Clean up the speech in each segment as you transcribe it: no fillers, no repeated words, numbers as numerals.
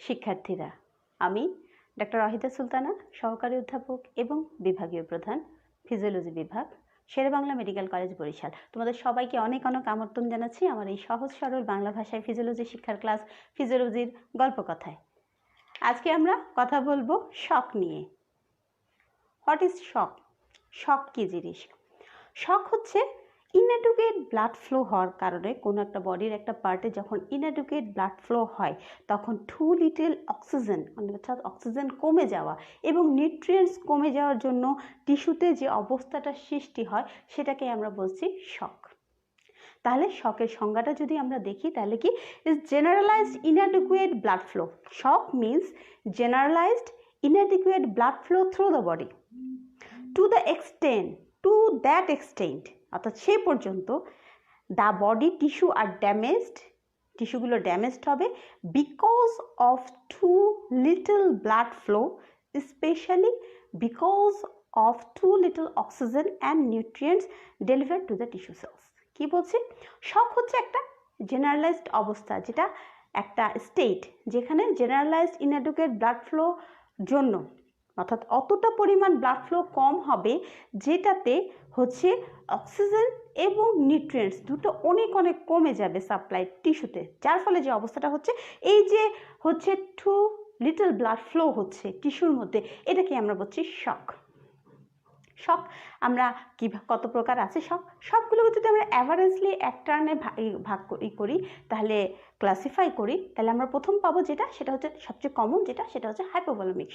শিক্ষার্থীরা, আমি ডক্টর অহিদা সুলতানা, সহকারী অধ্যাপক এবং বিভাগীয় প্রধান, ফিজিওলজি বিভাগ, শের-ই-বাংলা মেডিকেল কলেজ বরিশাল। তোমাদের সবাইকে অনেক অনেক আমন্ত্রণ জানাচ্ছি আমার এই সহজ সরল বাংলা ভাষায় ফিজিওলজি শিক্ষার ক্লাস ফিজিওলজির গল্প কথায়। আজকে আমরা কথা বলবো শক নিয়ে। হোয়াট ইজ শক? শক কী জিনিস? শক হচ্ছে ইনঅ্যাডুকুয়েট ব্লাড ফ্লো হওয়ার কারণে কোনো একটা বডির একটা পার্টে যখন ইনঅ্যাডুকুয়েট ব্লাড ফ্লো হয় তখন টু লিটল অক্সিজেন অর্থাৎ অক্সিজেন কমে যাওয়া এবং নিউট্রিয়েন্টস কমে যাওয়ার জন্য টিস্যুতে যে অবস্থাটা সৃষ্টি হয় সেটাকে আমরা বলছি শক। তাহলে শকের সংজ্ঞাটা যদি আমরা দেখি তাহলে কি is generalized inadequate blood flow. Shock means generalized inadequate blood flow through the body to that extent অর্থাৎ সে পর্যন্ত the body tissue are damaged, টিস্যুগুলো ড্যামেজড হবে because of too little blood flow, specially because of too little oxygen and nutrients delivered to the tissue cells. কি বলছি? শক হচ্ছে একটা generalised অবস্থা, যেটা একটা স্টেট যেখানে জেনারেলাইজড ইনঅ্যাডুকুয়েট ব্লাড ফ্লো জন্য অর্থাৎ অতটা পরিমাণ ব্লাড ফ্লো কম হবে যেটাতে হচ্ছে অক্সিজেন এবং নিউট্রিয়েন্টস দুটো অনেক অনেক কমে যাবে সাপ্লাই টিস্যুতে, যার ফলে যে অবস্থাটা হচ্ছে এই যে হচ্ছে টু লিটল ব্লাড ফ্লো হচ্ছে টিস্যুর মধ্যে, এটাকে আমরা বলছি শক। শক আমরা কি কত প্রকার আছে শক? সবগুলোকে যদি আমরা অ্যাভারেজলি এক টার্নে ভাগ করি তাহলে ক্লাসিফাই করি তাহলে আমরা প্রথম পাবো যেটা, সেটা হচ্ছে সবচেয়ে কমন যেটা, সেটা হচ্ছে হাইপোভলিউমিক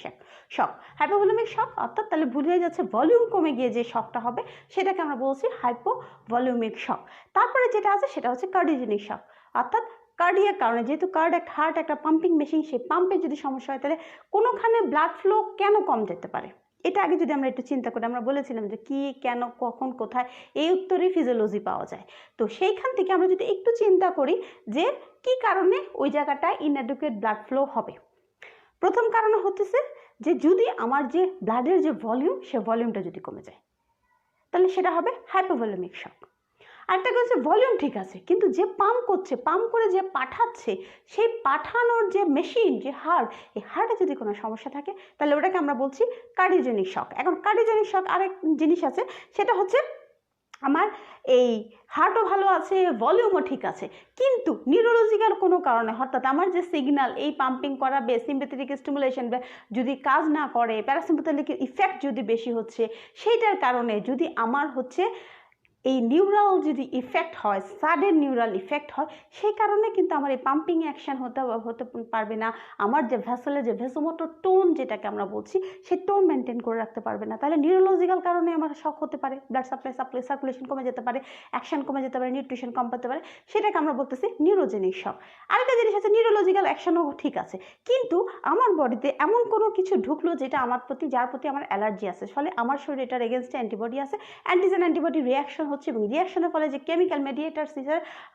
শক। হাইপোভলিউমিক শক অর্থাৎ তাহলে ভুলে যাচ্ছে ভলিউম কমে গিয়ে যে শকটা হবে সেটাকে আমরা বলছি হাইপোভলিউমিক শক। তারপরে যেটা আছে সেটা হচ্ছে কার্ডিওজেনিক শক, অর্থাৎ কার্ডিয়ার কারণে, যেহেতু হার্ট একটা পাম্পিং মেশিন, সেই পাম্পে যদি সমস্যা হয় তাহলে কোনোখানে ব্লাড ফ্লো কেন কম যেতে পারে, এটা আগে যদি আমরা একটু চিন্তা করি, আমরা বলেছিলাম যে কি, কেন, কখন, কোথায়, এই উত্তরে ফিজিওলজি পাওয়া যায়। তো সেইখান থেকে আমরা যদি একটু চিন্তা করি যে কি কারণে ওই জায়গাটায় ইনঅ্যাডুকুয়েট ব্লাড ফ্লো হবে। প্রথম কারণ হতেছে যে যদি আমার যে ব্লাডের যে ভলিউম, সে ভলিউমটা যদি কমে যায় তাহলে সেটা হবে হাইপোভলিউমিক শক। আরেকটা হচ্ছে ভলিউম ঠিক আছে কিন্তু যে পাম্প করছে, পাম্প করে যে পাঠাচ্ছে, সেই পাঠানোর যে মেশিন, যে হার্ট, এই হার্টে যদি কোনো সমস্যা থাকে তাহলে ওটাকে আমরা বলছি কার্ডিওজেনিক শক। এখন কার্ডিওজেনিক শক আরেক জিনিস আছে, সেটা হচ্ছে আমার এই হার্টও ভালো আছে, ভলিউমও ঠিক আছে, কিন্তু নিউরোলজিক্যাল কোনো কারণে অর্থাৎ আমার যে সিগন্যাল এই পাম্পিং করাবে, সিম্প্যাথেটিক স্টিমুলেশন যদি কাজ না করে, প্যারাসিম্প্যাথেটিক ইফেক্ট যদি বেশি হচ্ছে, সেইটার কারণে যদি আমার হচ্ছে এই নিউরাল যদি ইফেক্ট হয়, সাডেন নিউরাল ইফেক্ট হয়, সেই কারণে কিন্তু আমার এই পাম্পিং অ্যাকশন হতে পারবে না, আমার যে ভেসেলের যে ভেসোমোটর টোন যেটাকে আমরা বলছি সেই টোন মেনটেন করে রাখতে পারবে না। তাহলে নিউরোলজিক্যাল কারণে আমার শক হতে পারে, ব্লাড সার্কুলেশন কমে যেতে পারে, অ্যাকশন কমে যেতে পারে, নিউট্রিশন কম পেতে পারে, সেটাকে আমরা বলতেছি নিউরোজেনিক শক। আরেকটা জিনিস আছে, নিউরোলজিক্যাল অ্যাকশনও ঠিক আছে কিন্তু আমার বডিতে এমন কোনো কিছু ঢুকলো যেটা আমার প্রতি, যার প্রতি আমার অ্যালার্জি আছে, ফলে আমার শরীরে এটার এগেনস্টে অ্যান্টিবডি আছে, অ্যান্টিজেন অ্যান্টিবডি রিয়াকশন হচ্ছে এবং রিয়াকশনের ফলে যে কেমিক্যাল মেডিয়েটার্স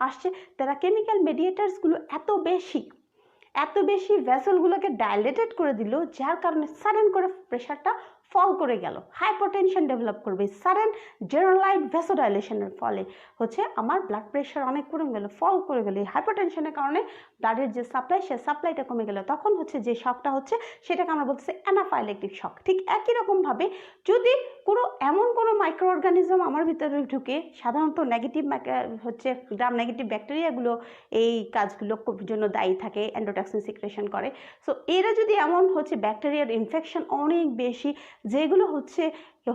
আসছে, তারা কেমিক্যাল মেডিয়েটার্সগুলো এত বেশি ভেসেলগুলোকে ডাইলেটেড করে দিল, যার কারণে সাডেন করে প্রেশারটা ফল করে গেল, হাইপোটেনশন ডেভেলপ করবে। সাডেন জেনারেলাইজড ভেসোডাইলেশনের ফলে হচ্ছে আমার ব্লাড প্রেশার অনেক কমে গেল, ফল করে গেল। হাইপোটেনশনের কারণে ব্লাডের যে সাপ্লাই, সে সাপ্লাইটা কমে গেল, তখন হচ্ছে যে শকটা হচ্ছে সেটাকে আমরা বলতেছি অ্যানাফাইলেকটিক শক। ঠিক একই রকমভাবে যদি এমন কোনো মাইক্রো অর্গানিজম আমার ভিতরে ঢুকে, সাধারণত নেগেটিভ হচ্ছে গ্রাম নেগেটিভ ব্যাকটেরিয়াগুলো এই কাজগুলোর জন্য দায়ী থাকে, অ্যান্ডোটক্সিন সিক্রেশন করে। সো এরা যদি এমন হচ্ছে ব্যাকটেরিয়ার ইনফেকশন অনেক বেশি, যেগুলো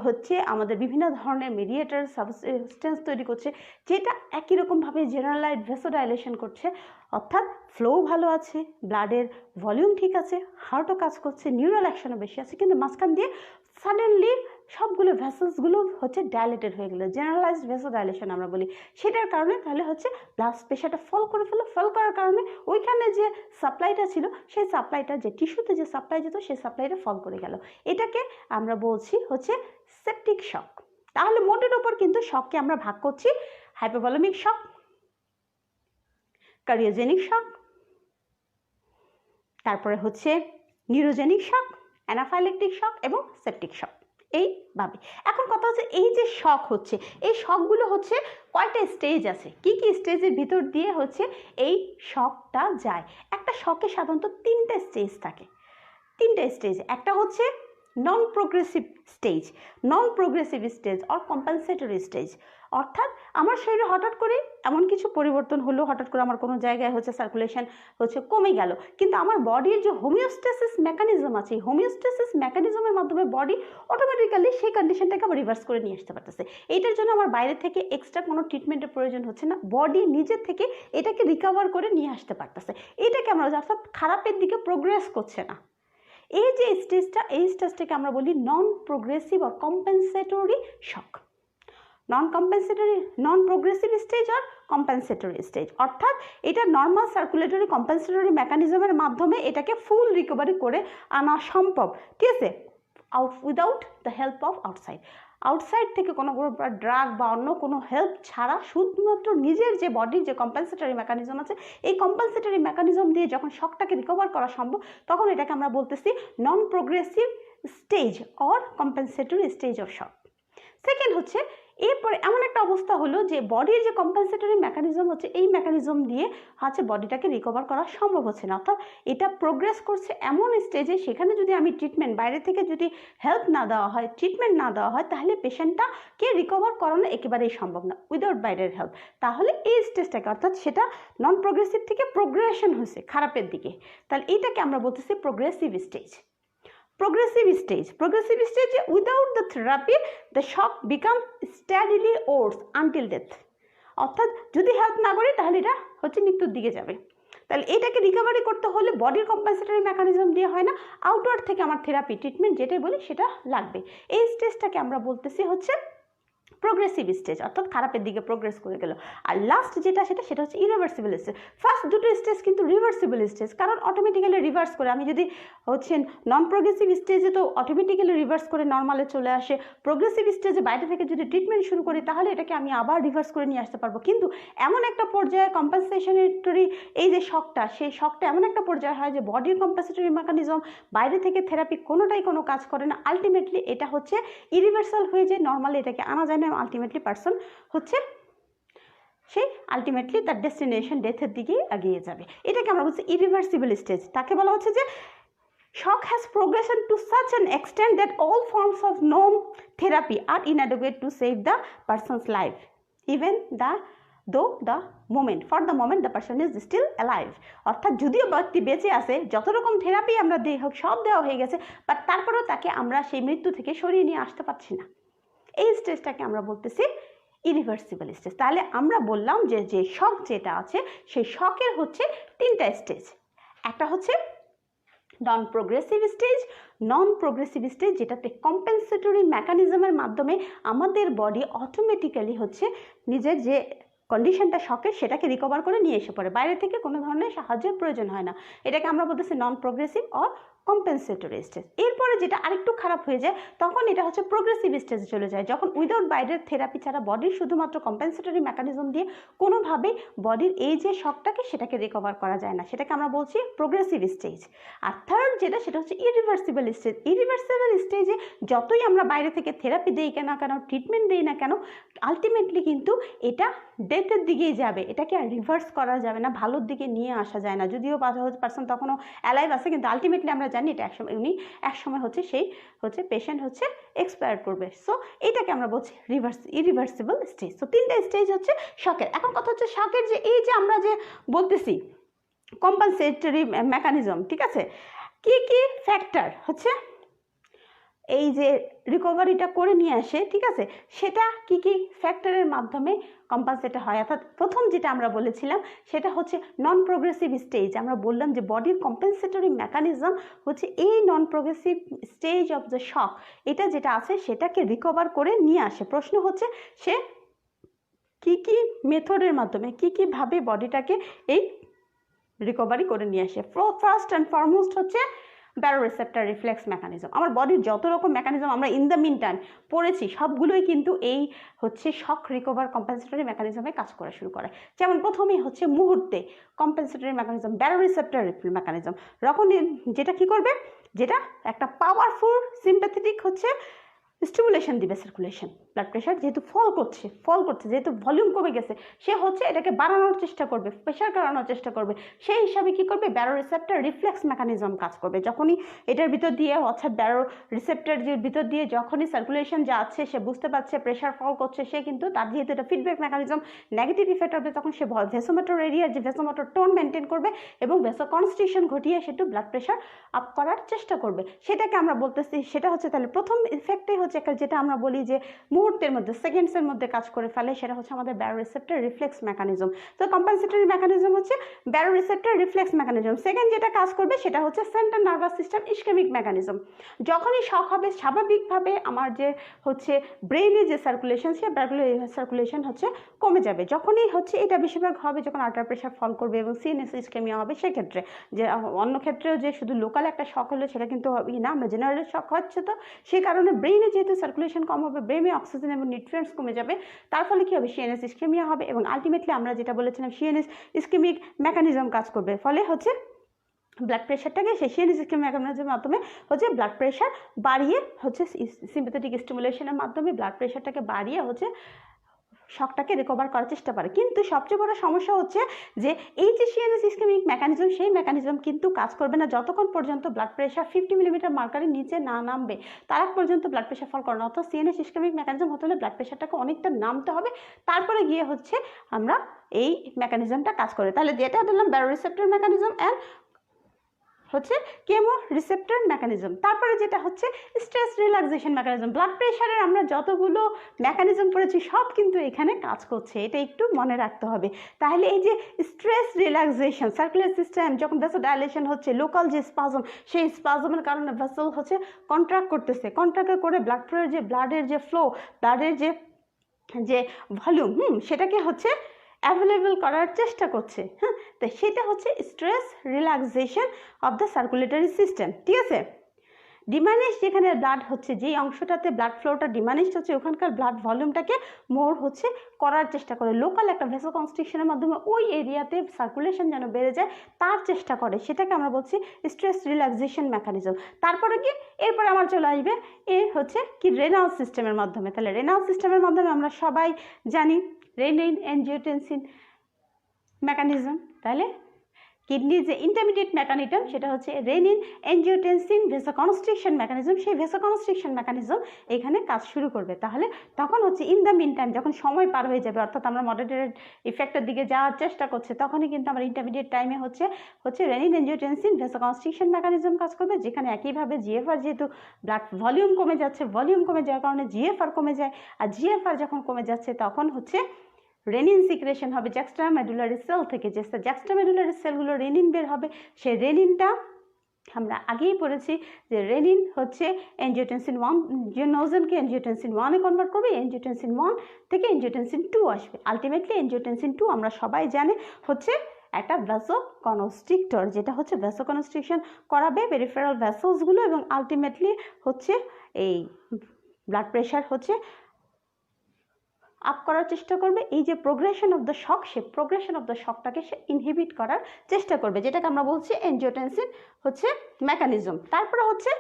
হচ্ছে আমাদের বিভিন্ন ধরনের মেডিয়েটার সাবস্টেন্স তৈরি করছে, যেটা একই রকমভাবে জেনারেলাইজড ভেসোডাইলেশন করছে, অর্থাৎ ফ্লো ভালো আছে, ব্লাডের ভলিউম ঠিক আছে, হার্টও কাজ করছে, নিউরাল অ্যাকশনও বেশি আছে, কিন্তু মাঝখান দিয়ে সাডেনলি সবগুলো ভেসেলসগুলো হচ্ছে ডাইলেটেড হয়ে গেলো, জেনারেলাইজড ভেসোডাইলেশন আমরা বলি। সেটার কারণে তাহলে হচ্ছে ব্লাড প্রেশারটা ফল করার কারণে ওইখানে যে সাপ্লাইটা ছিল, সেই সাপ্লাইটা, যে টিস্যুতে যে সাপ্লাই যেত, সেই সাপ্লাইটা ফল করে গেল। এটাকে আমরা বলছি হচ্ছে সেপটিক শক। তাহলে মোটের ওপর কিন্তু শককে আমরা ভাগ করছি হাইপোভলিউমিক শক, কার্ডিওজেনিক শক, তারপরে হচ্ছে নিউরোজেনিক শক, অ্যানাফাইলেকটিক শক এবং সেপটিক শক। এইভাবে। এখন কথা হচ্ছে এই যে শক হচ্ছে, এই শকগুলো হচ্ছে কয়টা স্টেজ আছে, কি কি স্টেজের ভিতর দিয়ে হচ্ছে এই শকটা যায়। একটা শকে সাধারণত তিনটা স্টেজ থাকে, তিনটা স্টেজ। একটা হচ্ছে non progressive stage, non progressive stage or compensatory stage. অর্থাৎ আমার শরীরে হঠাৎ করে এমন কিছু পরিবর্তন হলো, হঠাৎ করে আমার কোনো জায়গায় হচ্ছে সার্কুলেশন হচ্ছে কমে গেল, কিন্তু আমার বডির যে হোমিওস্টেসিস মেকানিজম আছে, এই হোমিওস্টেসিস মেকানিজমের মাধ্যমে বডি অটোমেটিক্যালি সেই কন্ডিশনটাকে আবার রিভার্স করে নিয়ে আসতে পারতেছে। এইটার জন্য আমার বাইরে থেকে এক্সট্রা কোনো ট্রিটমেন্টের প্রয়োজন হচ্ছে না, বডি নিজের থেকে এটাকে রিকভার করে নিয়ে আসতে পারতেছে। এইটাকে আমরা অর্থাৎ খারাপের দিকে প্রোগ্রেস করছে না। এই যে স্টেজটা, এই স্টেজটাকে আমরা বলি non progressive or compensatory shock. Non progressive stage আর কম্পেনসেটরি স্টেজ, অর্থাৎ এটা নর্মাল সার্কুলেটরি কম্পেনসেটরি মেকানিজমের মাধ্যমে এটাকে ফুল রিকভারি করে আনা সম্ভব, ঠিক আছে, without the help of outside থেকে কোনো ড্রাগ বা অন্য কোনো হেল্প ছাড়া শুধুমাত্র নিজের যে বডির যে কম্পেনসেটরি মেকানিজম আছে, এই কম্পেনসেটরি মেকানিজম দিয়ে যখন শকটাকে রিকভার করা সম্ভব, তখন এটাকে আমরা বলতেছি non progressive stage or compensatory stage of shock. Second হচ্ছে এরপরে এমন একটা অবস্থা হলো যে বডির যে কম্পেনসেটরি মেকানিজম হচ্ছে, এই মেকানিজম দিয়ে হচ্ছে বডিটাকে রিকভার করা সম্ভব হচ্ছে না, অর্থাৎ এটা প্রোগ্রেস করছে এমন স্টেজে, সেখানে যদি আমি ট্রিটমেন্ট বাইরে থেকে যদি হেল্প না দেওয়া হয়, ট্রিটমেন্ট না দেওয়া হয়, তাহলে পেশেন্টটাকে রিকভার করানো একেবারেই সম্ভব না উইদাউট বাইরের হেল্প। তাহলে এই স্টেজটাকে, অর্থাৎ সেটা নন প্রোগ্রেসিভ থেকে প্রোগ্রেশন হয়েছে খারাপের দিকে, তাহলে এইটাকে আমরা বলতেছি progressive stage. Progressive stage without the therapy the shock become steadily worse until death, অর্থাৎ যদি হেল্প না করি তাহলে এটা হচ্ছে মৃত্যুর দিকে যাবে। তাহলে এটাকে রিকভারি করতে হলে বডির কম্পেনসেটরি মেকানিজম দিয়ে হয় না, আউটওয়ার্ড থেকে আমার থেরাপি ট্রিটমেন্ট যেটাই বলি সেটা লাগবে। এই স্টেজটাকে আমরা বলতেছি হচ্ছে প্রোগ্রেসিভ স্টেজ, অর্থাৎ খারাপের দিকে প্রোগ্রেস করে গেল। আর লাস্ট যেটা সেটা হচ্ছে ইরিভার্সিবল স্টেজ। ফার্স্ট দুটো স্টেজ কিন্তু রিভার্সিবল স্টেজ, কারণ অটোমেটিক্যালি রিভার্স করে, আমি যদি হচ্ছে নন প্রোগ্রেসিভ স্টেজে তো অটোমেটিক্যালি রিভার্স করে নর্মালে চলে আসে, প্রোগ্রেসিভ স্টেজে বাইরে থেকে যদি ট্রিটমেন্ট শুরু করি তাহলে এটাকে আমি আবার রিভার্স করে নিয়ে আসতে পারবো। কিন্তু এমন একটা পর্যায়ে কম্পেনসেশনারি এই যে শকটা, সেই শকটা এমন একটা পর্যায়ে হয় যে বডির কম্পেনসেটরি মেকানিজম, বাইরে থেকে থেরাপি কোনোটাই কোনো কাজ করে না, আলটিমেটলি এটা হচ্ছে ইরিভার্সাল হয়ে যায়, নর্মালি এটাকে আনা যায় না, আলটিমেটলি পার্সন হচ্ছে সেই আলটিমেটলি তার ডেস্টিনেশন ডেথের দিকেই এগিয়ে যাবে। এটাকে আমরা বলছি ইরিভার্সিবল স্টেজ। তাকে বলা হচ্ছে যে shock has progressed to such an extent that all forms of known therapy are inadequate to save the person's life, even though for the moment the person is still alive. অর্থাৎ যদিও ব্যক্তি বেঁচে আছে, যত রকম থেরাপি আমরা দিই হোক সব দেওয়া হয়ে গেছে, বাট তারপরেও তাকে আমরা সেই মৃত্যু থেকে সরিয়ে নিয়ে আসতে পারছি না। এই স্টেজটাকে আমরা বলতেছি ইরিভার্সিবল স্টেজ। তাহলে আমরা বললাম যে শক যেটা আছে, সেই শকের হচ্ছে তিনটা স্টেজ। একটা হচ্ছে নন প্রোগ্রেসিভ স্টেজ, যেটাতে কম্পেনসেটরি মেকানিজমের মাধ্যমে আমাদের বডি অটোমেটিক্যালি হচ্ছে নিজের যে কন্ডিশনটা শকের সেটাকে রিকভার করে নিয়ে এসে পড়ে, বাইরে থেকে কোনো ধরনের সাহায্যের প্রয়োজন হয় না। এটাকে আমরা বলতেছি non progressive or compensatory stage. এরপরে যেটা আরেকটু খারাপ হয়ে যায়, তখন এটা হচ্ছে প্রোগ্রেসিভ স্টেজে চলে যায়, যখন উইদাউট বাইরের থেরাপি ছাড়া বডির শুধুমাত্র কম্পেনসেটরি মেকানিজম দিয়ে কোনোভাবেই বডির এই যে শকটাকে সেটাকে রিকভার করা যায় না, সেটাকে আমরা বলছি প্রোগ্রেসিভ স্টেজ। আর থার্ড সেটা হচ্ছে ইরিভার্সিবল স্টেজ। ইরিভার্সিবল স্টেজে যতই আমরা বাইরে থেকে থেরাপি দিই কেন ট্রিটমেন্ট দিই না কেন, আলটিমেটলি কিন্তু এটা ডেথের দিকেই যাবে, এটাকে আর রিভার্স করা যাবে না, ভালোর দিকে নিয়ে আসা যায় না। যদিও পার্সন তখনও অ্যালাইভ আছে, কিন্তু আলটিমেটলি আমরা জানি এটা একসময় হচ্ছে সেই হচ্ছে পেশেন্ট হচ্ছে এক্সপায়ার করবে। সো এটাকে আমরা বলছি ইরিভার্সিবল স্টেজ। সো তিনটা স্টেজ হচ্ছে শকের। এখন কথা হচ্ছে শকের যে এই যে আমরা যে বলতেছি কম্পেনসেটরি মেকানিজম, ঠিক আছে, কি কি ফ্যাক্টর হচ্ছে এই যে রিকভারিটা করে নিয়ে আসে, ঠিক আছে, সেটা কি কি ফ্যাক্টরের মাধ্যমে কম্পেনসেট হয়। অর্থাৎ প্রথম যেটা আমরা বলেছিলাম সেটা হচ্ছে নন প্রোগ্রেসিভ স্টেজ। আমরা বললাম যে বডির কম্পেনসেটরি মেকানিজম হচ্ছে এই non progressive stage of the shock, এটা যেটা আছে সেটাকে রিকভার করে নিয়ে আসে। প্রশ্ন হচ্ছে সে কি কি মেথডের মাধ্যমে কীভাবে বডিটাকে এই রিকভারি করে নিয়ে আসে। ফার্স্ট অ্যান্ড ফরমোস্ট হচ্ছে ব্যারোরিসেপ্টর রিফ্লেক্স মেকানিজম। আমার বডির যত রকম মেকানিজম আমরা ইন দ্য মিন টাইম পড়েছি, সবগুলোই কিন্তু এই হচ্ছে শক রিকভার কম্পেনসেটরি মেকানিজমে কাজ করা শুরু করে। যেমন প্রথমেই হচ্ছে মুহূর্তে কম্পেনসেটরি মেকানিজম, ব্যারোরিসেপ্টর মেকানিজম, যেটা কি করবে, যেটা একটা পাওয়ারফুল সিম্প্যাথেটিক হচ্ছে স্টিমুলেশন দিবে সার্কুলেশন। ব্লাড প্রেশার যেহেতু ফল করছে যেহেতু ভলিউম কমে গেছে, সে হচ্ছে এটাকে বাড়ানোর চেষ্টা করবে, প্রেশার করানোর চেষ্টা করবে। সেই হিসাবে কি করবে, ব্যারো রিসেপ্টর রিফ্লেক্স মেকানিজম কাজ করবে। যখনই এটার ভিতর দিয়ে অর্থাৎ ব্যারো রিসেপ্টর যে ভিতর দিয়ে যখনই সার্কুলেশন যাচ্ছে, সে বুঝতে পারছে প্রেশার ফল করছে, সে কিন্তু তার যেহেতু এটা ফিডব্যাক মেকানিজম নেগেটিভ ইফেক্ট হবে, তখন সে ভেসোমোটর এরিয়ার যে ভেসোমোটর টোন মেনটেন করবে এবং ভেসোকনস্ট্রিকশন ঘটিয়ে সেটা ব্লাড প্রেশার আপ করার চেষ্টা করবে। সেটাকে আমরা বলতেছি, সেটা হচ্ছে তাহলে প্রথম ইফেক্টটাই হচ্ছে একটা যেটা আমরা বলি যে মুহূর্তের মধ্যে সেকেন্ডসের মধ্যে কাজ করে ফেলে, সেটা হচ্ছে আমাদের ব্যারো রিসেপ্টর রিফ্লেক্স মেকানিজম। তো কম্পেনসেটরি মেকানিজম হচ্ছে baroreceptor reflex mechanism. Second যেটা কাজ করবে সেটা হচ্ছে central nervous system ischaemic mechanism. যখনই শক হবে স্বাভাবিকভাবে আমার যে হচ্ছে ব্রেইনে যে সার্কুলেশন, সে সার্কুলেশন হচ্ছে কমে যাবে। যখনই হচ্ছে এটা বেশিরভাগ হবে যখন আল্ট্রা প্রেশার ফল করবে এবং সিএনএস ইসকেমিয়া হবে, সেক্ষেত্রে যে অন্য ক্ষেত্রেও যে শুধু লোকাল একটা শক হলে সেটা কিন্তু না, আমরা জেনারেল শক হচ্ছে, তো সেই কারণে ব্রেইনে যেহেতু সার্কুলেশন কম হবে, ব্রেইনে অক্সিজেন এবং নিউট্রিয়েন্টস কমে যাবে, তার ফলে কী হবে, সিএনএস ইসকেমিয়া হবে এবং আলটিমেটলি আমরা যেটা বলেছিলাম সিএনএস ইসকেমিক মেকানিজম কাজ করবে। ফলে হচ্ছে ব্লাড প্রেশারটাকে সেই সিএনএস ইসকেমিক মেকানিজমের মাধ্যমে হচ্ছে ব্লাড প্রেশার বাড়িয়ে হচ্ছে সিম্প্যাথেটিক স্টিমুলেশনের মাধ্যমে ব্লাড প্রেশারটাকে বাড়িয়ে হচ্ছে শকটাকে রিকভার করার চেষ্টা করে। কিন্তু সবচেয়ে বড় সমস্যা হচ্ছে যে এই যে সিএনএস ইসকেমিক মেকানিজম, সেই মেকানিজম কিন্তু কাজ করবে না যতক্ষণ পর্যন্ত ব্লাড প্রেশার 50 মিলিমিটার মার্কারের নিচে না নামবে, তার পর্যন্ত ব্লাড প্রেশার ফল করে না। অর্থাৎ সিএনএস ইসকেমিক মেকানিজম হতে হলে ব্লাড প্রেশারটাকে অনেকটা নামতে হবে, তারপরে গিয়ে হচ্ছে আমরা এই মেকানিজমটা কাজ করে। তাহলে যেটা বললাম ব্যারো রিসেপ্টর মেকানিজম অ্যান্ড হচ্ছে কেমো রিসেপ্টর মেকানিজম। তারপরে যেটা হচ্ছে স্ট্রেস রিল্যাক্সেশন মেকানিজম। ব্লাড প্রেশারের আমরা যতগুলো মেকানিজম পড়েছি সব কিন্তু এখানে কাজ করছে, এটা একটু মনে রাখতে হবে। তাহলে এই যে স্ট্রেস রিল্যাক্সেশন, সার্কুলার সিস্টেম যখন ভেসো ডাইলেশন হচ্ছে, লোকাল যে স্পাজম, সেই স্পাজমের কারণে ভেসেল হচ্ছে কন্ট্রাক্ট করতেছে, কন্ট্রাক্ট করে ব্লাড ফ্লোর যে ব্লাডের যে ফ্লো, ব্লাডের যে ভলিউম সেটাকে হচ্ছে অ্যাভেলেবল করার চেষ্টা করছে। হ্যাঁ, তো সেটা হচ্ছে stress relaxation of the circulatory system. ঠিক আছে, ডিমানিশ যেখানে ব্লাড হচ্ছে, যেই অংশটাতে ব্লাড ফ্লোটা ডিমানিশ হচ্ছে, ওখানকার ব্লাড ভলিউমটাকে মোর হচ্ছে করার চেষ্টা করে, লোকাল একটা ভেসোকনস্ট্রিকশনের মাধ্যমে ওই এরিয়াতে সার্কুলেশন যেন বেড়ে যায় তার চেষ্টা করে, সেটাকে আমরা বলছি স্ট্রেস রিল্যাক্সেশন মেকানিজম। তারপরে কি এরপরে আমার চলে আসবে এর হচ্ছে কি রেনাল সিস্টেমের মাধ্যমে। তাহলে রেনাল সিস্টেমের মাধ্যমে আমরা সবাই জানি রেনিন অ্যাঞ্জিওটেনসিন মেকানিজম। তাহলে কিডনির যে ইন্টারমিডিয়েট মেকানিজম সেটা হচ্ছে রেনিন অ্যাঞ্জিওটেনসিন ভেসোকনস্ট্রিকশন মেকানিজম। সেই ভেসোকনস্ট্রিকশন মেকানিজম এখানে কাজ শুরু করবে। তাহলে তখন হচ্ছে ইন দ্য মিন টাইম, যখন সময় পার হয়ে যাবে, অর্থাৎ আমরা মডারেটেড ইফেক্টের দিকে যাওয়ার চেষ্টা করছে, তখনই কিন্তু আমরা ইন্টারমিডিয়েট টাইমে হচ্ছে রেনিন অ্যাঞ্জিওটেনসিন ভেসোকনস্ট্রিকশন মেকানিজম কাজ করবে, যেখানে একইভাবে জিএফআর যেহেতু ব্লাড ভলিউম কমে যাচ্ছে, ভলিউম কমে যাওয়ার কারণে জিএফআর কমে যায়, আর জিএফআর যখন কমে যাচ্ছে তখন হচ্ছে রেনিন সিক্রেশন হবে জ্যাক্সট্রামেডুলারি সেল থেকে। যে জ্যাক্সট্রামেডুলারি সেলগুলো রেনিন বের হবে, সেই রেনিনটা আমরা আগেই পড়েছি যে রেনিন হচ্ছে অ্যাঞ্জিওটেনসিন 1 নোজনকে অ্যাঞ্জিওটেনসিন 1-এ কনভার্ট করবে, অ্যাঞ্জিওটেনসিন 1 থেকে অ্যাঞ্জিওটেনসিন 2 আসবে। আলটিমেটলি অ্যাঞ্জিওটেনসিন 2 আমরা সবাই জানি হচ্ছে একটা ভ্যাসোকনস্ট্রিক্টর, যেটা হচ্ছে ভ্যাসোকনস্ট্রিকশন করাবে পেরিফেরাল ভ্যাসেলসগুলো এবং আলটিমেটলি হচ্ছে এই ব্লাড প্রেশার হচ্ছে আপ করার চেষ্টা করবে। এই যে প্রোগ্রেশন অফ দ্য শক, সে প্রোগ্রেশন অফ দ্য শকটাকে সে ইনহিবিট করার চেষ্টা করবে, যেটাকে আমরা বলছি অ্যাঞ্জিওটেনসিন হচ্ছে মেকানিজম। তারপরে হচ্ছে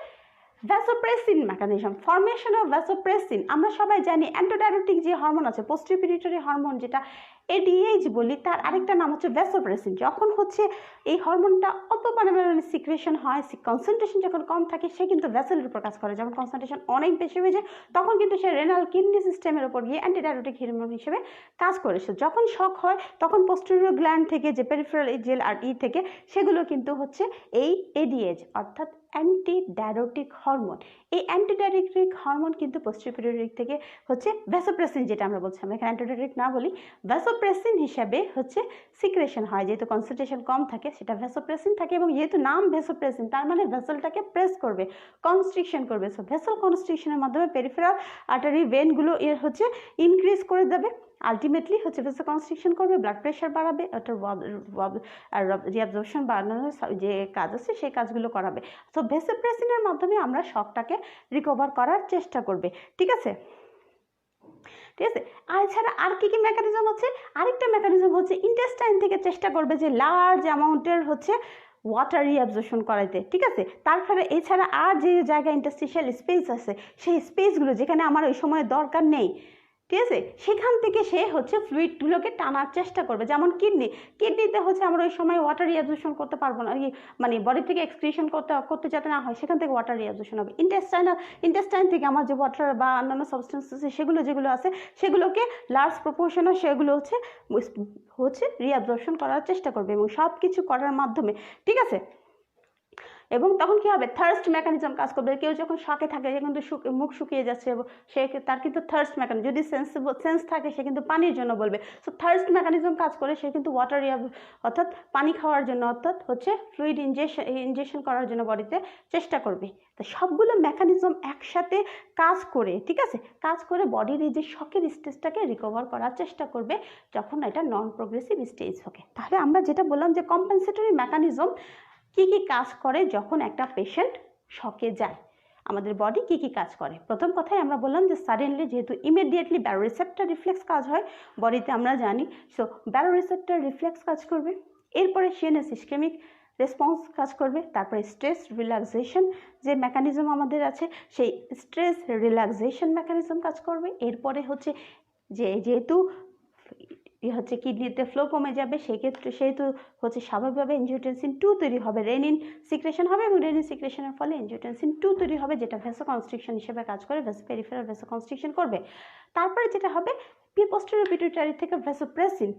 vasopressin mechanism, formation of vasopressin. আমরা সবাই জানি অ্যান্টোডাইরেটিক যে হরমোন আছে, পোস্টেরিয়র পিটুইটারি হরমোন যেটা এডিএইচ বলি, তার আরেকটা নাম হচ্ছে ভ্যাসোপ্রেসিন। যখন হচ্ছে এই হরমোনটা অল্প পরিমাণে সিক্রেশন হয়, কনসেন্ট্রেশন যখন কম থাকে, সে কিন্তু ভ্যাসেলের উপর কাজ করে। যখন কনসেন্ট্রেশন অনেক বেশি হয়ে যায় তখন কিন্তু সে রেনাল কিডনি সিস্টেমের উপর গিয়ে অ্যান্টিডাইরেটিক হরমোন হিসেবে কাজ করে। যখন শক হয় তখন পোস্টেরিয়র গ্ল্যান্ড থেকে যে পেরিফেরাল জেল আর ই থেকে সেগুলো কিন্তু হচ্ছে এই এডিএইচ অর্থাৎ অ্যান্টিডাইরেটিক হরমোন। এই অ্যান্টিডাইরেটিক হরমোন কিন্তু পোস্টেরিয়র পিটুইটারি থেকে হচ্ছে ভ্যাসোপ্রেসিন, যেটা আমরা বলছি, আমরা এখানে অ্যান্টিডাইরেটিক না বলি, ভ্যাসোপ্রেসিন হিসাবে হচ্ছে সিক্রেশন হয়। যেহেতু কনসেন্ট্রেশন কম থাকে সেটা ভ্যাসোপ্রেসিন থাকে, এবং যেহেতু নাম ভ্যাসোপ্রেসিন তার মানে ভেসেলটাকে প্রেস করবে, কনস্ট্রিকশন করবে। সো ভেসেল কনস্ট্রিকশনের মাধ্যমে পেরিফেরাল আর্টারি ভেনগুলো এর হচ্ছে ইনক্রিজ করে দেবে, আলটিমেটলি হচ্ছে ভেসোকনস্ট্রিকশন করবে, ব্লাড প্রেশার বাড়াবে, ওটার রিঅ্যাবজর্পশন বাড়ানোর যে কাজ আছে সেই কাজগুলো করাবে। সো ভেসোপ্রেসিনের মাধ্যমে আমরা শকটাকে রিকভার করার চেষ্টা করবে। ঠিক আছে, ঠিক আছে। আর এছাড়া আর কি কি মেকানিজম আছে, আরেকটা মেকানিজম হচ্ছে ইন্টেস্টাইন থেকে চেষ্টা করবে যে লার্জ অ্যামাউন্টের হচ্ছে ওয়াটার রিঅ্যাবজর্পশন করাইতে, ঠিক আছে। তারপরে এছাড়া আর যে জায়গায় ইন্টারস্টিশিয়াল স্পেস আছে সেই স্পেসগুলো যেখানে আমার ওই সময় দরকার নেই, ঠিক আছে, সেখান থেকে সে হচ্ছে ফ্লুইডগুলোকে টানার চেষ্টা করবে। যেমন কিডনিতে হচ্ছে আমরা ওই সময় ওয়াটার রিঅ্যাবজর্পশন করতে পারবো না, মানে বডি থেকে এক্সক্রিশন করতে যাতে না হয় সেখান থেকে ওয়াটার রিঅ্যাবজর্পশন হবে। ইন্টেস্টাইন থেকে আমার যে ওয়াটার বা অন্যান্য সাবস্টেন্স আছে যেগুলো আছে সেগুলোকে লার্জ প্রপোর্শনে সেগুলো হচ্ছে রিঅ্যাবজর্পশন করার চেষ্টা করবে এবং সব কিছু করার মাধ্যমে, ঠিক আছে। এবং তখন কি হবে, থার্স্ট মেকানিজম কাজ করবে। কেউ যখন শকে থাকে সে কিন্তু মুখ শুকিয়ে যাচ্ছে, সে তার কিন্তু থার্স্ট মেকানিজম, যদি সেন্স থাকে সে কিন্তু পানির জন্য বলবে। সো থার্স্ট মেকানিজম কাজ করে, সে কিন্তু ওয়াটার অর্থাৎ পানি খাওয়ার জন্য, অর্থাৎ হচ্ছে ফ্লুইড ইনজেকশন করার জন্য বডিতে চেষ্টা করবে। তো সবগুলো মেকানিজম একসাথে কাজ করে, ঠিক আছে, কাজ করে বডির এই যে শকের স্টেজটাকে রিকভার করার চেষ্টা করবে যখন এটা নন প্রোগ্রেসিভ স্টেজ হবে। তাহলে আমরা যেটা বললাম যে কম্পেনসেটরি মেকানিজম কি কি কাজ করে যখন একটা পেশেন্ট শকে যায়, আমাদের বডি কি কি কাজ করে। প্রথম কথাই আমরা বললাম যে সাডেনলি যেহেতু ইমিডিয়েটলি ব্যারোরিসেপ্টর রিফ্লেক্স কাজ হয় বডিতে, আমরা জানি। সো ব্যারোরিসেপ্টর রিফ্লেক্স কাজ করবে, এরপরে সিএনএস ইসকেমিক রেসপন্স কাজ করবে, তারপরে স্ট্রেস রিল্যাক্সেশন যে মেকানিজম আমাদের আছে সেই স্ট্রেস রিল্যাক্সেশন মেকানিজম কাজ করবে। এরপরে হচ্ছে যেহেতু হচ্ছে কিডনিতে ফ্লো কমে যাবে, সেহেতু হচ্ছে স্বাভাবিকভাবে এনজিওটেনসিন 2 তৈরি হবে, রেনিন সিক্রেশন হবে এবং রেনিন সিক্রেশনের ফলে এনজিওটেনসিন 2 তৈরি হবে, যেটা ভ্যাসোকনস্ট্রিকশন হিসেবে কাজ করে, পেরিফেরাল ভ্যাসোকনস্ট্রিকশন করবে। তারপরে যেটা হবে পোস্টেরিয়র পিটুইটারি থেকে ভ্যাসোপ্রেসিন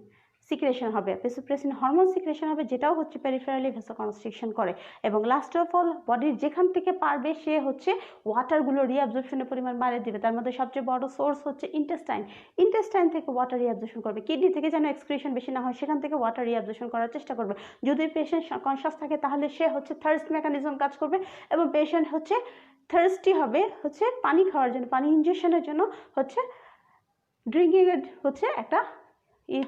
সিক্রেশন হবে, ভ্যাসোপ্রেসিন হরমোন সিক্রেশন হবে, যেটাও হচ্ছে পেরিফেরালি ভ্যাসোকনস্ট্রিকশন করে। এবং লাস্ট অফ অল বডির যেখান থেকে পারবে সে হচ্ছে ওয়াটারগুলো রিঅ্যাবজর্পশনের পরিমাণ বাড়িয়ে দেবে। তার মধ্যে সবচেয়ে বড় সোর্স হচ্ছে ইন্টেস্টাইন থেকে ওয়াটার রিঅ্যাবজর্পশন করবে। কিডনি থেকে যেন এক্সক্রিশন বেশি না হয় সেখান থেকে ওয়াটার রিঅ্যাবজর্পশন করার চেষ্টা করবে। যদি পেশেন্ট কনশাস থাকে তাহলে সে হচ্ছে থার্স্ট মেকানিজম কাজ করবে এবং পেশেন্ট হচ্ছে থার্স্টি হবে হচ্ছে পানি খাওয়ার জন্য, পানি ইনজেকশনের জন্য হচ্ছে ড্রিঙ্কিংয়ের হচ্ছে একটা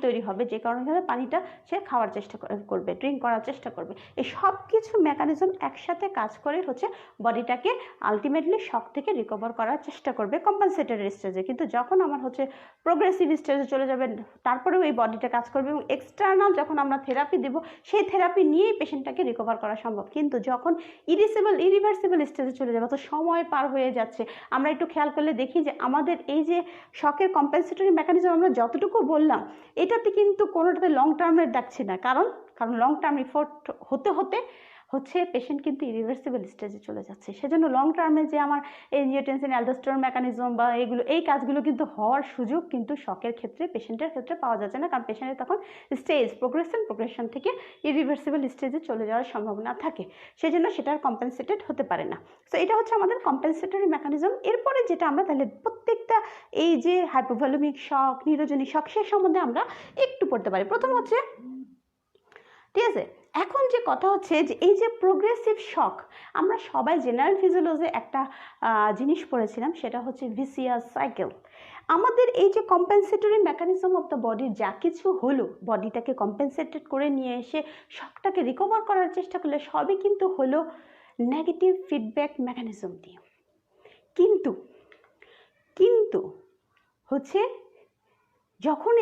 তৈরি হবে, যে কারণে পানিটা সে খাওয়ার চেষ্টা করবে, ড্রিঙ্ক করার চেষ্টা করবে। এই সব কিছু মেকানিজম একসাথে কাজ করে হচ্ছে বডিটাকে আলটিমেটলি শক থেকে রিকভার করার চেষ্টা করবে কম্পেনসেটরি স্টেজে। কিন্তু যখন আমার হচ্ছে প্রোগ্রেসিভ স্টেজে চলে যাবে তারপরেও এই বডিটা কাজ করবে এবং এক্সটার্নাল যখন আমরা থেরাপি দেব সেই থেরাপি নিয়েই পেশেন্টটাকে রিকভার করা সম্ভব। কিন্তু যখন ইরিভার্সিবল স্টেজে চলে যাবে, তো সময় পার হয়ে যাচ্ছে, আমরা একটু খেয়াল করলে দেখি যে আমাদের এই যে শকের কম্পেনসেটরি মেকানিজম আমরা যতটুকু বললাম এটাতে কিন্তু কোনোটাতে লং টার্মের দেখছি না, কারণ লং টার্ম এফোর্ট হতে হচ্ছে পেশেন্ট কিন্তু ইরিভার্সিবল স্টেজে চলে যাচ্ছে। সেজন্য লং টার্মে যে আমার এনজিওটেনসিন অ্যালডোস্টেরন মেকানিজম বা এই কাজগুলো কিন্তু হওয়ার সুযোগ কিন্তু শকের ক্ষেত্রে পেশেন্টের ক্ষেত্রে পাওয়া যাচ্ছে না, কারণ পেশেন্টের তখন প্রোগ্রেশন থেকে ইরিভার্সিবল স্টেজে চলে যাওয়ার সম্ভাবনা থাকে, সেজন্য সেটা কম্পেনসেটেড হতে পারে না। সো এটা হচ্ছে আমাদের কম্পেনসেটরি মেকানিজম। এরপরে যেটা আমরা তাহলে প্রত্যেকটা এই যে হাইপোভলিউমিক শক, নিউরোজেনিক শক সে সম্বন্ধে আমরা একটু পড়তে পারি। প্রথম হচ্ছে, ঠিক আছে, এখন যে কথা হচ্ছে যে এই যে প্রোগ্রেসিভ শক, আমরা সবাই জেনারেল ফিজিওলজি একটা জিনিস পড়েছিলাম, সেটা হচ্ছে ভিসিয়াস সাইকেল। আমাদের এই যে কম্পেনসেটরি মেকানিজম অফ দ্য বডির যা কিছু হলো, বডিটাকে কম্পেনসেটেড করে নিয়ে এসে শকটাকে রিকভার করার চেষ্টা করলে সবই কিন্তু হলো নেগেটিভ ফিডব্যাক মেকানিজম দিয়ে। কিন্তু হচ্ছে যখন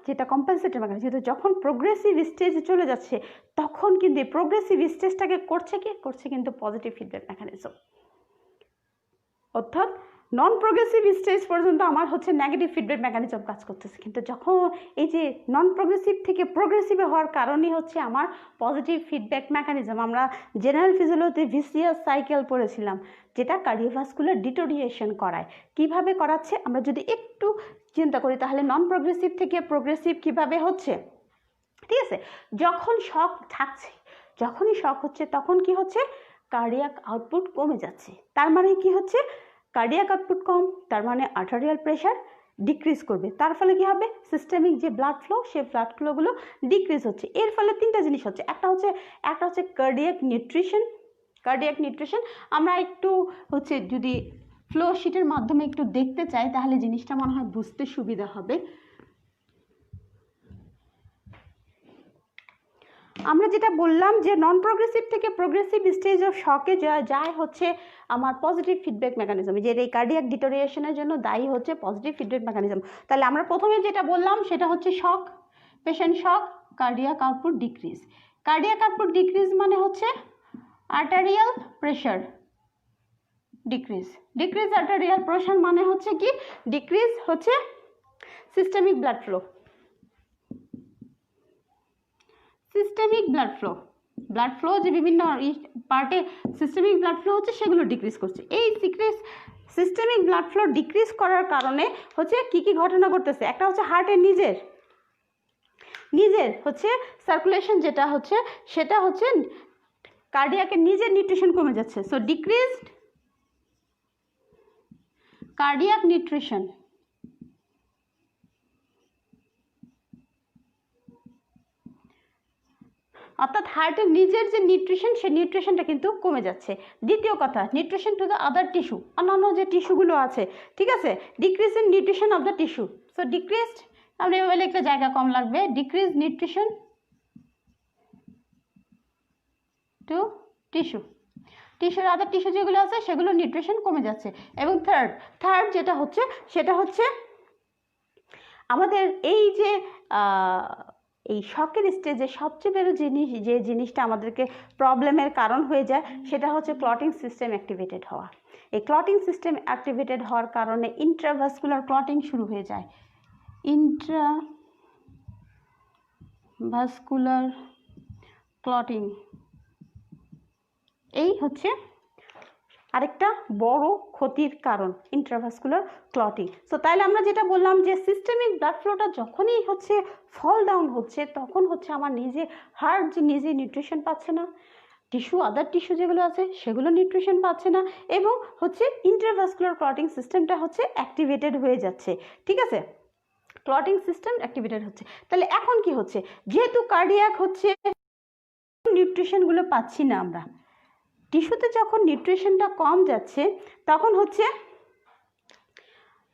যেটা কম্পেনসেটরি মেকানিজম, যেহেতু যখন প্রোগ্রেসিভ স্টেজে চলে যাচ্ছে তখন কিন্তু এই প্রোগ্রেসিভ স্টেজটাকে করছে কিন্তু পজিটিভ ফিডব্যাক মেকানিজম। অর্থাৎ নন প্রোগ্রেসিভ স্টেজ পর্যন্ত আমার হচ্ছে নেগেটিভ ফিডব্যাক মেকানিজম কাজ করতেছে, কিন্তু যখন এই যে নন প্রোগ্রেসিভ থেকে প্রোগ্রেসিভে হওয়ার কারণই হচ্ছে আমার পজিটিভ ফিডব্যাক মেকানিজম। আমরা জেনারেল ফিজিওলজিতে ভিসিয়াস সাইকেল পড়েছিলাম, যেটা কার্ডিওভাস্কুলার ডিটোরিয়েশন করায়। কিভাবে করাচ্ছে আমরা যদি একটু চিন্তা করি তাহলে নন প্রোগ্রেসিভ থেকে প্রোগ্রেসিভ কিভাবে হচ্ছে, ঠিক আছে, যখনই শক হচ্ছে তখন কি হচ্ছে, কার্ডিয়াক আউটপুট কমে যাচ্ছে। তার মানে কি হচ্ছে, কার্ডিয়াক আউটপুট কম, তার মানে আর্টারিয়াল প্রেশার ডিক্রিজ করবে। তার ফলে কি হবে, সিস্টেমিক যে ব্লাড ফ্লো সেই ব্লাড ফ্লোগুলো ডিক্রিজ হচ্ছে। এর ফলে তিনটা জিনিস হচ্ছে, একটা হচ্ছে কার্ডিয়াক নিউট্রিশন। আমরা একটু হচ্ছে যদি ফ্লো শিটের মাধ্যমে একটু দেখতে চাই তাহলে জিনিসটা মনে হয় বুঝতে সুবিধা হবে। আমরা যেটা বললাম যে নন প্রোগ্রেসিভ থেকে প্রোগ্রেসিভ স্টেজ অফ শকে যায় হচ্ছে আমার পজিটিভ ফিডব্যাক মেকানিজম, যে এই কার্ডিয়াক ডিটোরিয়েশনের জন্য দায়ী হচ্ছে পজিটিভ ফিডব্যাক মেকানিজম। তাহলে আমরা প্রথমে যেটা বললাম সেটা হচ্ছে shock, patient shock, cardiac output decrease. Cardiac output decrease মানে হচ্ছে arterial pressure decrease. Decrease arterial pressure মানে হচ্ছে কি, ডিক্রিজ হচ্ছে systemic blood flow. Systemic blood flow যে বিভিন্ন পার্টে সিস্টেমিক ব্লাড ফ্লো হচ্ছে সেগুলো ডিক্রিজ করছে। এই সিস্টেমিক ব্লাড ফ্লো ডিক্রিজ করার কারণে হচ্ছে কি কি ঘটনা ঘটতেছে, একটা হচ্ছে হার্টের নিজের হচ্ছে সার্কুলেশন যেটা হচ্ছে সেটা হচ্ছে কার্ডিয়াকের নিজের নিউট্রিশন কমে যাচ্ছে। সো ডিক্রিজড কার্ডিয়াক নিউট্রিশন, অর্থাৎ হার্টের নিজের যে নিউট্রিশন সেই নিউট্রিশনটা কিন্তু কমে যাচ্ছে। দ্বিতীয় কথা, nutrition to the other tissue, অন্যান্য যে টিস্যুগুলো আছে, ঠিক আছে, decrease in nutrition of the tissue. So decreased, আমরা এভাবে লিখলে জায়গা কম লাগবে, ডিক্রিজ নিউট্রিশন টু টিস্যু, টিস্যুর আদার টিস্যু যেগুলো আছে সেগুলো নিউট্রিশন কমে যাচ্ছে। এবং থার্ড যেটা হচ্ছে সেটা হচ্ছে আমাদের এই যে এই শকের স্টেজে সবচেয়ে বড় যে জিনিসটা আমাদেরকে প্রবলেমের কারণ হয়ে যায় সেটা হচ্ছে ক্লটিং সিস্টেম অ্যাক্টিভেটেড হওয়া। এই ক্লটিং সিস্টেম অ্যাক্টিভেটেড হওয়ার কারণে ইন্ট্রাভাস্কুলার ক্লটিং শুরু হয়ে যায়। ইন্ট্রাভাস্কুলার ক্লটিং এই হচ্ছে আরেকটা বড় ক্ষতির কারণ, ইন্ট্রাভাস্কুলার ক্লটিং। সো তাহলে আমরা যেটা বললাম যে সিস্টেমিক ব্লাড ফ্লোটা যখনই হচ্ছে ফল ডাউন হচ্ছে তখন হচ্ছে আমার হার্ট যে নিজে নিউট্রিশন পাচ্ছে না, আদার টিস্যু যেগুলো আছে সেগুলো নিউট্রিশন পাচ্ছে না, এবং হচ্ছে ইন্ট্রাভাস্কুলার ক্লটিং সিস্টেমটা হচ্ছে অ্যাক্টিভেটেড হয়ে যাচ্ছে। ঠিক আছে, ক্লটিং সিস্টেম অ্যাক্টিভেটেড হচ্ছে। তাহলে এখন কি হচ্ছে, যেহেতু কার্ডিয়াক হচ্ছে নিউট্রিশনগুলো পাচ্ছি না আমরা, টিস্যুতে যখন নিউট্রিশনটা কম যাচ্ছে তখন হচ্ছে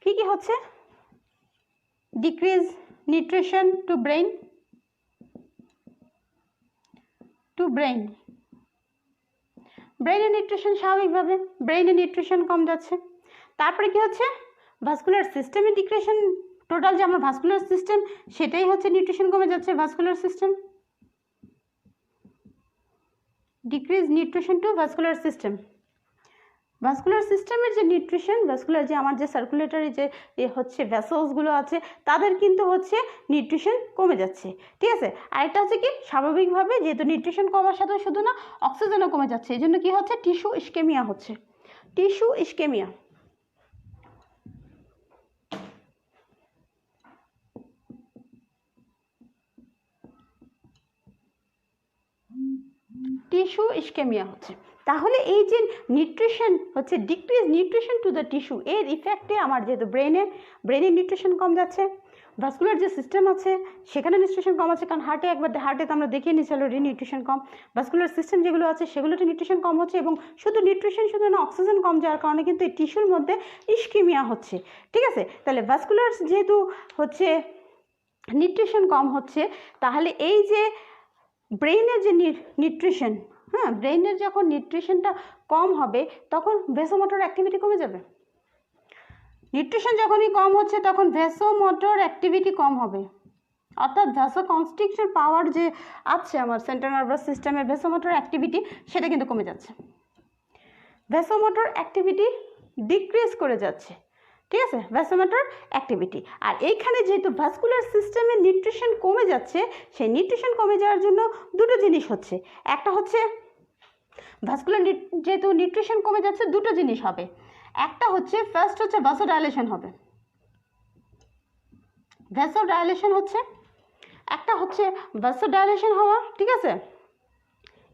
কি হচ্ছে, ডিক্রিজ নিউট্রিশন টু ব্রেইন, ব্রেইনের নিউট্রিশন স্বাভাবিকভাবে ব্রেইনের নিউট্রিশন কম যাচ্ছে। তারপরে কি হচ্ছে, ভাস্কুলার সিস্টেমে ডিক্রিশন, টোটাল যে আমার ভাস্কুলার সিস্টেম সেটাই হচ্ছে নিউট্রিশন কমে যাচ্ছে। Vascular system decrease nutrition to vascular system, vascular সিস্টেমের যে নিউট্রিশন, ভাস্কুলার যে আমার যে সার্কুলেটরি যে হচ্ছে ভেসেলসগুলো আছে তাদের কিন্তু হচ্ছে নিউট্রিশন কমে যাচ্ছে। ঠিক আছে, আরেকটা হচ্ছে কি, স্বাভাবিকভাবে যেহেতু নিউট্রিশন কমার সাথে শুধু না অক্সিজেনও কমে যাচ্ছে, এই জন্য কি হচ্ছে, টিস্যু ইস্কেমিয়া হচ্ছে, টিস্যু ইস্কেমিয়া। টিস্যু ইস্কেমিয়া হচ্ছে। তাহলে এই যে নিউট্রিশন হচ্ছে decrease nutrition two the tissue, এর ইফেক্টে আমার যেহেতু ব্রেনের নিউট্রিশন কম যাচ্ছে, ভাস্কুলার যে সিস্টেম আছে সেখানে নিউট্রিশন কম আছে, কারণ হার্টে তো আমরা দেখিয়ে নিচ্ছি অলরেডি নিউট্রিশন কম, ভাস্কুলার সিস্টেম যেগুলো আছে সেগুলোতে নিউট্রিশন কম হচ্ছে, এবং শুধু না অক্সিজেন কম যাওয়ার কারণে কিন্তু এই টিস্যুর মধ্যে ইস্কেমিয়া হচ্ছে। ঠিক আছে, তাহলে ভাস্কুলার যেহেতু হচ্ছে নিউট্রিশন কম হচ্ছে, তাহলে এই যে ব্রেইনের যে নিউট্রিশন, হ্যাঁ, ব্রেইনের যখন নিউট্রিশনটা কম হবে তখন ভেসোমোটর অ্যাক্টিভিটি কমে যাবে। নিউট্রিশন যখনই কম হচ্ছে তখন ভেসোমোটর অ্যাক্টিভিটি কম হবে, অর্থাৎ ভ্যাসোকনস্ট্রিকশন পাওয়ার যে আছে আমার সেন্ট্রাল নার্ভাস সিস্টেমের ভেসোমোটর অ্যাক্টিভিটি সেটা কিন্তু কমে যাচ্ছে, ভেসোমোটর অ্যাক্টিভিটি ডিক্রিজ করে যাচ্ছে। ঠিক আছে, ভ্যাসোমোটর অ্যাক্টিভিটি। আর এইখানে যেহেতু ভাস্কুলার সিস্টেমের নিউট্রিশন কমে যাচ্ছে, সেই নিউট্রিশন কমে যাওয়ার জন্য দুটো জিনিস হচ্ছে, একটা হচ্ছে ভাস্কুলার যেহেতু নিউট্রিশন কমে যাচ্ছে দুটো জিনিস হবে, একটা হচ্ছে ফার্স্ট হচ্ছে ভ্যাসোডাইলেশন হবে, ভ্যাসোডাইলেশন হচ্ছে একটা হচ্ছে ভ্যাসোডাইলেশন হওয়া। ঠিক আছে,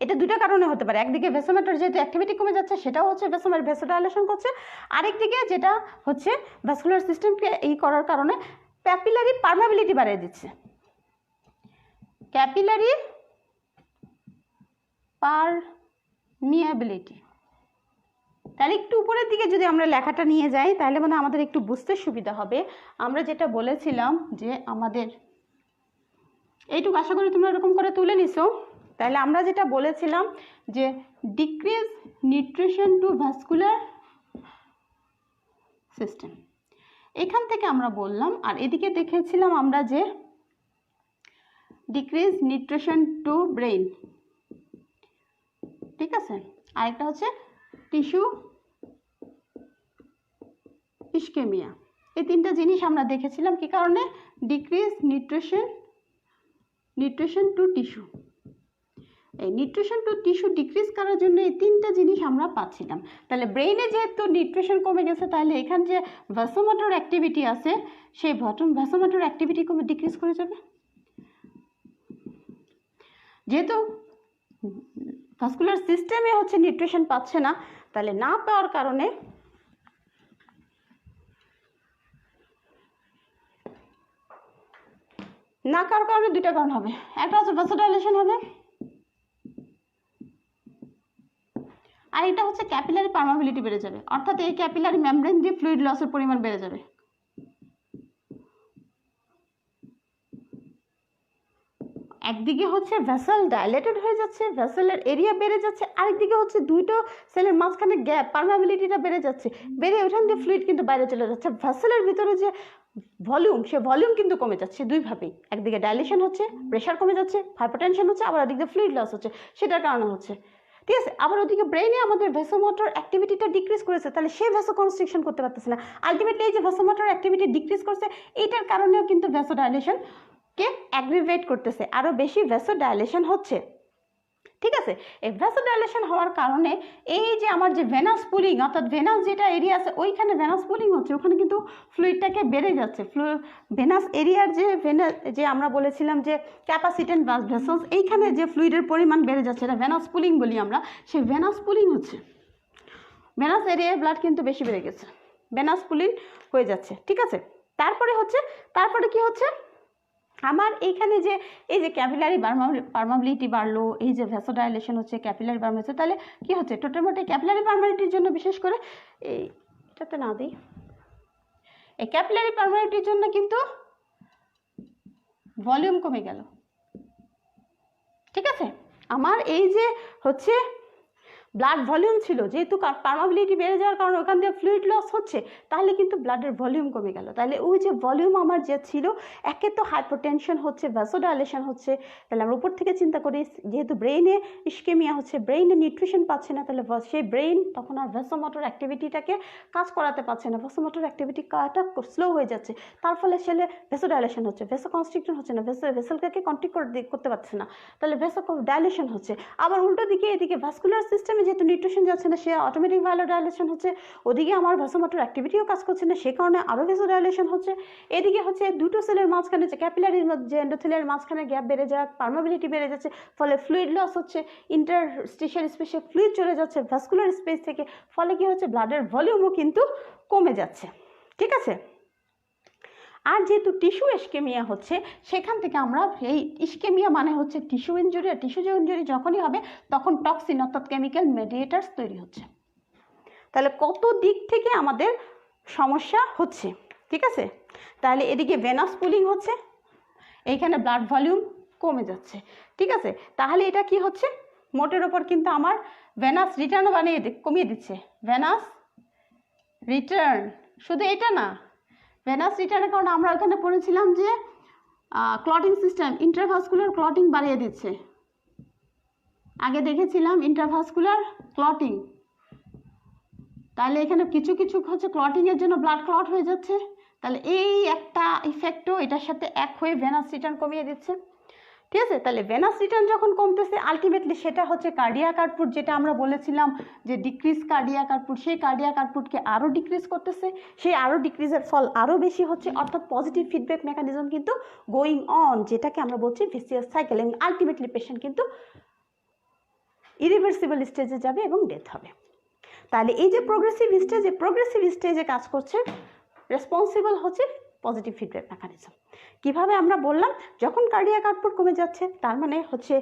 এটা দুটো কারণে হতে পারে, একদিকে ভেসোমোটর যেহেতু অ্যাক্টিভিটি কমে যাচ্ছে সেটাও হচ্ছে ভেসোডাইলেশন করছে, আরেকদিকে যেটা হচ্ছে ভাস্কুলার সিস্টেমকে এই করার কারণে ক্যাপিলারি পারমেবিলিটি বাড়িয়ে দিচ্ছে, ক্যাপিলারি পারমিয়াবিলিটি। তাহলে একটু উপরের দিকে যদি আমরা লেখাটা নিয়ে যাই তাহলে মানে আমাদের একটু বুঝতে সুবিধা হবে। আমরা যেটা বলেছিলাম যে আমাদের এইটুকু, আশা করি তোমরা এরকম করে তুলে নিছো। তাহলে আমরা যেটা বলেছিলাম যে decrease nutrition to vascular system, এখান থেকে আমরা বললাম, আর এদিকে দেখেছিলাম আমরা যে ডিক্রিজ নিউট্রিশন টু ব্রেইন, ঠিক আছে। আরেকটা হচ্ছে টিস্যু ইস্কেমিয়া। এই তিনটা জিনিস আমরা দেখেছিলাম কি কারণে, ডিক্রিজ নিউট্রিশন টু টিস্যু। এই নিউট্রিশন টু টিস্যু ডিক্রিজ করার জন্য এই তিনটা জিনিস আমরা পাচ্ছিলাম। তাহলে ব্রেইনে যেহেতু নিউট্রিশন কমে গেছে, তাহলে এখানে যে ভ্যাসোমোটর অ্যাক্টিভিটি আছে সেই ভ্যাসোমোটর অ্যাক্টিভিটি কমে ডিক্রিজ করে যাবে। যেহেতু ভাস্কুলার সিস্টেমে হচ্ছে নিউট্রিশন পাচ্ছে না, তাহলে না পাওয়ার কারণে দুইটা কারণ হবে। একটা হচ্ছে ভ্যাসোডাইলেশন হবে, আর এটা হচ্ছে ক্যাপিলারি পারমাবিলিটি বেড়ে যাবে, অর্থাৎ এই ক্যাপিলারি মেমব্রেন দিয়ে ফ্লুইড লসের পরিমাণ বেড়ে যাবে। একদিকে হচ্ছে ভেসেল ডাইলেটেড হয়ে যাচ্ছে, ভেসেলের এরিয়া বেড়ে যাচ্ছে, আরেকদিকে হচ্ছে দুটো সেলের মাঝখানে গ্যাপ, পারমাবিলিটিটা বেড়ে যাচ্ছে, বেড়ে ওখান দিয়ে ফ্লুইড কিন্তু বাইরে চলে যাচ্ছে। ভেসেলের ভিতরে যে ভলিউম, সে ভলিউম কিন্তু কমে যাচ্ছে দুইভাবেই। একদিকে ডাইলেশন হচ্ছে, প্রেশার কমে যাচ্ছে, হাইপারটেনশন হচ্ছে, আবার একদিকে ফ্লুইড লস হচ্ছে, সেটার কারণে হচ্ছে, ঠিক আছে। আবার ওদিকে ব্রেইনে আমাদের ভ্যাসোমোটর অ্যাক্টিভিটিটা ডিক্রিজ করেছে, তাহলে সে ভ্যাসো কনস্ট্রিকশন করতে পারতেছে না। আলটিমেটলি এই যে ভ্যাসোমোটর অ্যাক্টিভিটি ডিক্রিজ করছে, এইটার কারণেও কিন্তু ভ্যাসোডাইলেশন কে অ্যাগ্রিভেট করতেছে, আরও বেশি ভ্যাসোডাইলেশন হচ্ছে, ঠিক আছে। এই ভ্যাসোডাইলেশন হওয়ার কারণে এই যে আমার যে ভেনাস পুলিং, অর্থাৎ ভেনাস যেটা এরিয়া আছে ওইখানে ভেনাস পুলিং হচ্ছে, ওখানে কিন্তু ফ্লুইডটাকে বেড়ে যাচ্ছে। ভেনাস এরিয়ার যে আমরা বলেছিলাম যে ক্যাপাসিটেন্ট ভেসেলস, এইখানে যে ফ্লুইডের পরিমাণ বেড়ে যাচ্ছে, এটা ভেনাস পুলিং বলি আমরা। সেই ভেনাস পুলিং হচ্ছে, ভেনাস এরিয়ার ব্লাড কিন্তু বেশি বেড়ে গেছে, ভেনাস পুলিং হয়ে যাচ্ছে, ঠিক আছে। তারপরে কি হচ্ছে, আমার এইখানে যে এই যে ক্যাপিলারি পারমাবিলিটি বাড়লো, এই যে ভ্যাসোডাইলেশন হচ্ছে, ক্যাপিলারি পারমাবিলিটি, তাহলে কি হচ্ছে, টোটালমোটে ক্যাপিলারি পারমাবিলিটির জন্য বিশেষ করে এটাতে না দিই, এই ক্যাপিলারি পারমাবিলিটির জন্য কিন্তু ভলিউম কমে গেল, ঠিক আছে। আমার এই যে হচ্ছে ব্লাড ভলিউম ছিল, যেহেতু পারমাবিলিটি বেড়ে যাওয়ার কারণে ওখান থেকে ফ্লুইড লস হচ্ছে, তাহলে কিন্তু ব্লাডের ভলিউম কমে গেল। তাহলে ওই যে ভলিউম আমার যে ছিল, একে তো হাইপারটেনশন হচ্ছে, ভ্যাসোডাইলেশন হচ্ছে, তাহলে আমরা উপর থেকে চিন্তা করি, যেহেতু ব্রেইনে ইস্কেমিয়া হচ্ছে, ব্রেইনে নিউট্রিশন পাচ্ছে না, তাহলে সেই ব্রেইন তখন আর ভ্যাসোমোটর অ্যাক্টিভিটিটাকে কাজ করাতে পারছে না, ভ্যাসোমোটর অ্যাক্টিভিটি কাজটা স্লো হয়ে যাচ্ছে, তার ফলে সেলে ভ্যাসোডাইলেশন হচ্ছে, ভ্যাসো কনস্ট্রিকশন হচ্ছে না, ভেসেলকে কন্ট্রিক্ট করতে পারছে না, তাহলে ভ্যাসো ডাইলেশন হচ্ছে। আবার উল্টো দিকে এদিকে ভাস্কুলার সিস্টেমে যেহেতু নিউট্রিশন যাচ্ছে না, সে অটোমেটিক ভ্যাসোডাইলেশন হচ্ছে, ওদিকে আমার ভ্যাসোমোটর অ্যাক্টিভিটিও কাজ করছে না, সে কারণে আরও ভ্যাসোডাইলেশন হচ্ছে। এদিকে হচ্ছে দুটো সেলের মাঝখানে যে ক্যাপিলারির যে এন্ডোথেলিয়ার মাঝখানে গ্যাপ বেড়ে যায়, পারমাবিলিটি বেড়ে যাচ্ছে, ফলে ফ্লুইড লস হচ্ছে, ইন্টারস্টিশিয়াল স্পেসে ফ্লুইড চলে যাচ্ছে ভ্যাসকুলার স্পেস থেকে, ফলে কি হচ্ছে, ব্লাডের ভলিউমও কিন্তু কমে যাচ্ছে, ঠিক আছে। আর যেহেতু টিস্যু ইস্কেমিয়া হচ্ছে, সেখান থেকে আমরা এই ইস্কেমিয়া মানে হচ্ছে টিস্যু ইনজুরি, আর টিস্যু ইনজুরি যখনই হবে তখন টক্সিন অর্থাৎ কেমিক্যাল মেডিয়েটার্স তৈরি হচ্ছে। তাহলে কত দিক থেকে আমাদের সমস্যা হচ্ছে, ঠিক আছে। তাহলে এদিকে ভেনাস পুলিং হচ্ছে, এইখানে ব্লাড ভলিউম কমে যাচ্ছে, ঠিক আছে। তাহলে এটা কি হচ্ছে, মোটের ওপর কিন্তু আমার ভেনাস রিটার্নও কমিয়ে দিচ্ছে, ভেনাস রিটার্ন। শুধু এটা না, ভেনাস রিটার্নের কারণে আমরা ওখানে পড়েছিলাম যে ক্লটিং সিস্টেম, ইন্ট্রাভাস্কুলার ক্লটিং বাড়িয়ে দিচ্ছে, আগে দেখেছিলাম ইন্ট্রাভাস্কুলার ক্লটিং। তাহলে এখানে কিছু হচ্ছে ক্লটিংয়ের জন্য ব্লাড ক্লট হয়ে যাচ্ছে, তাহলে এই একটা ইফেক্টও এটার সাথে এক হয়ে ভেনাস রিটার্ন কমিয়ে দিচ্ছে, ঠিক আছে। তাহলে ভেনাস রিটার্ন যখন কমতেছে, আলটিমেটলি সেটা হচ্ছে কার্ডিয়াক আউটপুট, যেটা আমরা বলেছিলাম যে ডিক্রিজ কার্ডিয়াক আউটপুট, সেই কার্ডিয়াক আউটপুটকে আরও ডিক্রিজ করতেছে, সেই আরও ডিক্রিজের ফল আরও বেশি হচ্ছে, অর্থাৎ পজিটিভ ফিডব্যাক মেকানিজম কিন্তু গোয়িং অন, যেটাকে আমরা বলছি ভিসিয়াস সাইকেল, এবং আলটিমেটলি পেশেন্ট কিন্তু ইরিভার্সিবল স্টেজে যাবে এবং ডেথ হবে। তাহলে এই যে প্রোগ্রেসিভ স্টেজে কাজ করছে, রেসপন্সিবল হচ্ছে পজিটিভ ফিডব্যাক মেকানিজম। কিভাবে আমরা বললাম, যখন কার্ডিয়াক আউটপুট কমে যাচ্ছে, তার মানে হচ্ছে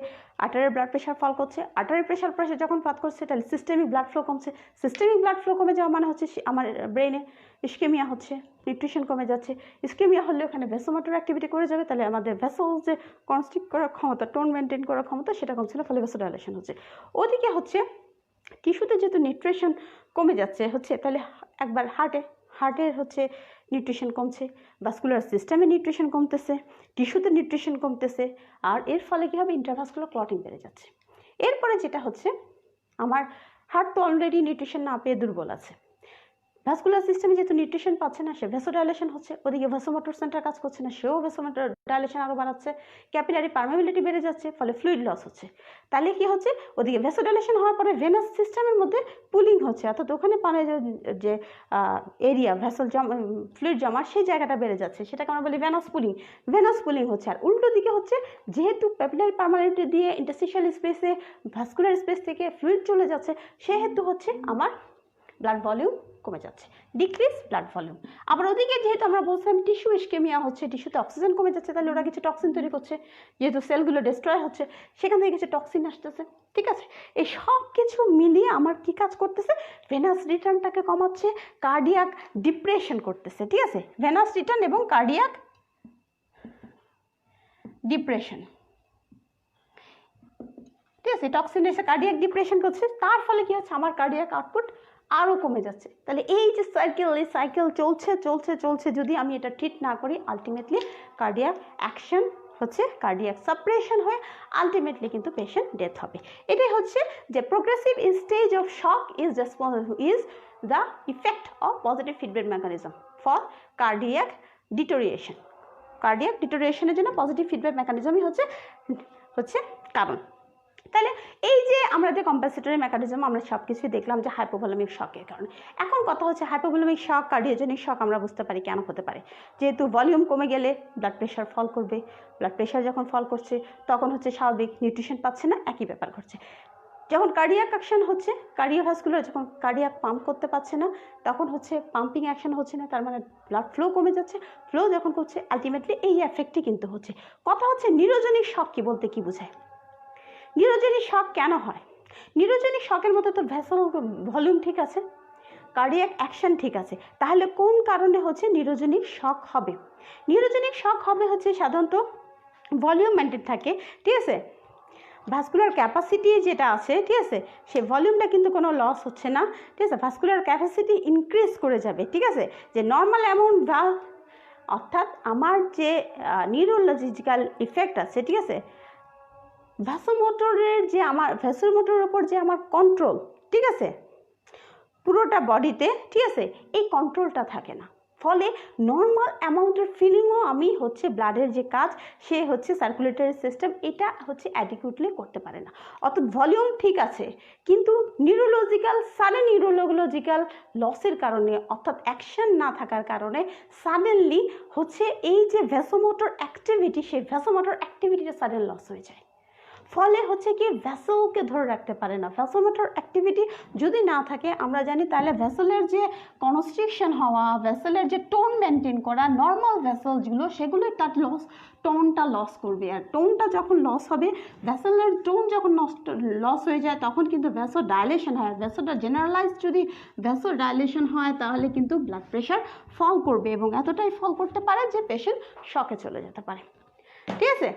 আর্টারিয়াল ব্লাড প্রেশার ফল করছে, আর্টারিয়াল প্রেশার যখন ফল করছে, তাহলে সিস্টেমিক ব্লাড ফ্লো কমছে, সিস্টেমিক ব্লাড ফ্লো কমে যাওয়া মানে হচ্ছে আমার ব্রেনে ইস্কেমিয়া হচ্ছে, নিউট্রিশন কমে যাচ্ছে, ইস্কেমিয়া হলে ওখানে ভ্যাসোমোটর অ্যাক্টিভিটি করে যাবে, তাহলে আমাদের ভ্যাসেল যে কনস্ট্রিক্ট করার ক্ষমতা, টোন মেনটেন করার ক্ষমতা, সেটা কমছে না, ফলে ভ্যাসোডাইলেশন হচ্ছে। ওদিকে হচ্ছে টিস্যুতে যেহেতু নিউট্রিশন কমে যাচ্ছে হচ্ছে, তাহলে একবার হার্টের হচ্ছে নিউট্রিশন কমছে, ভাস্কুলার সিস্টেমে নিউট্রিশন কমতেছে, টিস্যুতে নিউট্রিশন কমতেছে, আর এর ফলে কী হবে, ইন্ট্রাভাস্কুলার ক্লটিং বেড়ে যাচ্ছে। এরপরে যেটা হচ্ছে, আমার হার্ট তো অলরেডি নিউট্রিশন না পেয়ে দুর্বল আছে, ভাস্কুলার সিস্টেমে যেহেতু নিউট্রিশন পাচ্ছে না, সে ভেসোডাইলেশন হচ্ছে, ওদিকে ভেসোমোটর সেন্টার কাজ করছে না, সেও ভেসোমোটর ডাইলেশন আরও বাড়াচ্ছে, ক্যাপিলারি পারমেবিলিটি বেড়ে যাচ্ছে, ফলে ফ্লুইড লস হচ্ছে। তাহলে কি হচ্ছে, ওদিকে ভেসোডাইলেশন হওয়ার পরে ভেনাস সিস্টেমের মধ্যে পুলিং হচ্ছে, অর্থাৎ ওখানে পানের যে এরিয়া ভেসল জমা ফ্লুইড জমা সেই জায়গাটা বেড়ে যাচ্ছে, সেটাকে আমরা বলি ভেনাস পুলিং হচ্ছে। আর উল্টো দিকে হচ্ছে, যেহেতু ক্যাপিলারি পারমেবিলিটি দিয়ে ইন্টারস্টিশিয়াল স্পেসে ভাস্কুলার স্পেস থেকে ফ্লুইড চলে যাচ্ছে, সেহেতু হচ্ছে আমার ব্লাড ভলিউম কমে যাচ্ছে, ডিক্রিজ ব্লাড ভলিউম। আবার ওদিকে যেহেতু আমরা বলছিলাম টিস্যু ইস্কেমিয়া হচ্ছে, টিস্যুতে অক্সিজেন কমে যাচ্ছে, তাহলে ওরা কিছু টক্সিন তৈরি করছে, যেহেতু সেলগুলো ডিস্ট্রয় হচ্ছে, সেখান থেকে কিছু টক্সিন আসতেছে। ঠিক আছে, এই সব কিছু মিলিয়ে আমার কি কাজ করতেছে, ভেনাস রিটার্নটাকে কমাচ্ছে, কার্ডিয়াক ডিপ্রেশন করতেছে। ঠিক আছে, ভেনাস রিটার্ন এবং কার্ডিয়াক ডিপ্রেশন, ঠিক আছে, টক্সিন এসে কার্ডিয়াক ডিপ্রেশন করছে, তার ফলে কি হচ্ছে, আমার কার্ডিয়াক আউটপুট আরও কমে যাচ্ছে। তাহলে এই যে সাইকেল চলছে, যদি আমি এটা ট্রিট না করি, আলটিমেটলি কার্ডিয়াক অ্যাকশন হচ্ছে, কার্ডিয়াক সাপ্রেশন হয়ে আলটিমেটলি কিন্তু পেশেন্ট ডেথ হবে। এটাই হচ্ছে যে progressive stage of shock is the effect of positive feedback mechanism for cardiac deterioration. Cardiac ডিটোরিয়েশনের জন্য পজিটিভ ফিডব্যাক মেকানিজমই হচ্ছে কারণ। তাহলে এই যে আমরা যে কম্পেনসেটরি মেকানিজম আমরা সব কিছুই দেখলাম যে হাইপোভলিমিক শকের কারণে। এখন কথা হচ্ছে হাইপোভলিমিক শক, কার্ডিওজেনিক শক আমরা বুঝতে পারি কেন হতে পারে, যেহেতু ভলিউম কমে গেলে ব্লাড প্রেশার ফল করবে, ব্লাড প্রেশার যখন ফল করছে তখন হচ্ছে স্বাভাবিক নিউট্রিশন পাচ্ছে না, একই ব্যাপার ঘটছে। যখন কার্ডিয়াক অ্যাকশন হচ্ছে, কার্ডিওভাস্কুলার যখন কার্ডিয়াক পাম্প করতে পারছে না, তখন হচ্ছে পাম্পিং অ্যাকশন হচ্ছে না, তার মানে ব্লাড ফ্লো কমে যাচ্ছে, ফ্লো যখন করছে আলটিমেটলি এই এফেক্টই কিন্তু হচ্ছে। কথা হচ্ছে নিউরোজেনিক শক কি বলতে কি বোঝায়, নিউরোজেনিক শক কেন হয়? নিউরোজেনিক শকের মধ্যে তো ভেসেল ভলিউম ঠিক আছে, কার্ডিয়াক অ্যাকশন ঠিক আছে, তাহলে কোন কারণে হচ্ছে নিউরোজেনিক শক হবে? নিউরোজেনিক শক হবে হচ্ছে সাধারণত ভলিউম মেনটেন থাকে, ঠিক আছে, ভাস্কুলার ক্যাপাসিটি যেটা আছে, ঠিক আছে, সেই ভলিউমটা কিন্তু কোনো লস হচ্ছে না, ঠিক আছে, ভাস্কুলার ক্যাপাসিটি ইনক্রিজ করে যাবে। ঠিক আছে, যে নর্মাল অ্যামাউন্ট অর্থাৎ আমার যে নিউরোলজিক্যাল ইফেক্ট আছে, ঠিক আছে, ভ্যাসোমোটরের যে আমার ভ্যাসোমোটরের ওপর যে আমার কন্ট্রোল, ঠিক আছে, পুরোটা বডিতে, ঠিক আছে, এই কন্ট্রোলটা থাকে না, ফলে নর্মাল অ্যামাউন্টের ফিলিংও আমি হচ্ছে ব্লাডের যে কাজ সে হচ্ছে সার্কুলেটরি সিস্টেম এটা হচ্ছে অ্যাডিকুয়েটলি করতে পারে না। অর্থাৎ ভলিউম ঠিক আছে, কিন্তু সাডেন নিউরোলজিক্যাল লসের কারণে, অর্থাৎ অ্যাকশন না থাকার কারণে সাডেনলি হচ্ছে এই যে ভ্যাসোমোটর অ্যাক্টিভিটি, সেই ভ্যাসোমোটর অ্যাক্টিভিটিটা সাডেন লস হয়ে যায়, ফলে হচ্ছে কি ভ্যাসেলকে ধরে রাখতে পারে না। ভ্যাসোমোটর অ্যাক্টিভিটি যদি না থাকে আমরা জানি, তাহলে ভ্যাসেলের যে কনস্ট্রিকশন হওয়া, ভ্যাসেলের যে টোন মেনটেন করা, নর্মাল ভ্যাসেলসগুলো সেগুলোই তার টোনটা লস করবে, আর টোনটা যখন লস হবে, ভ্যাসেলের টোন যখন লস হয়ে যায় তখন কিন্তু ভ্যাসো ডাইলেশন হয়, ভ্যাসোটা জেনারেলাইজ যদি ভ্যাসো ডাইলেশন হয় তাহলে কিন্তু ব্লাড প্রেশার ফল করবে, এবং এতটাই ফল করতে পারে যে পেশেন্ট শকে চলে যেতে পারে। ঠিক আছে,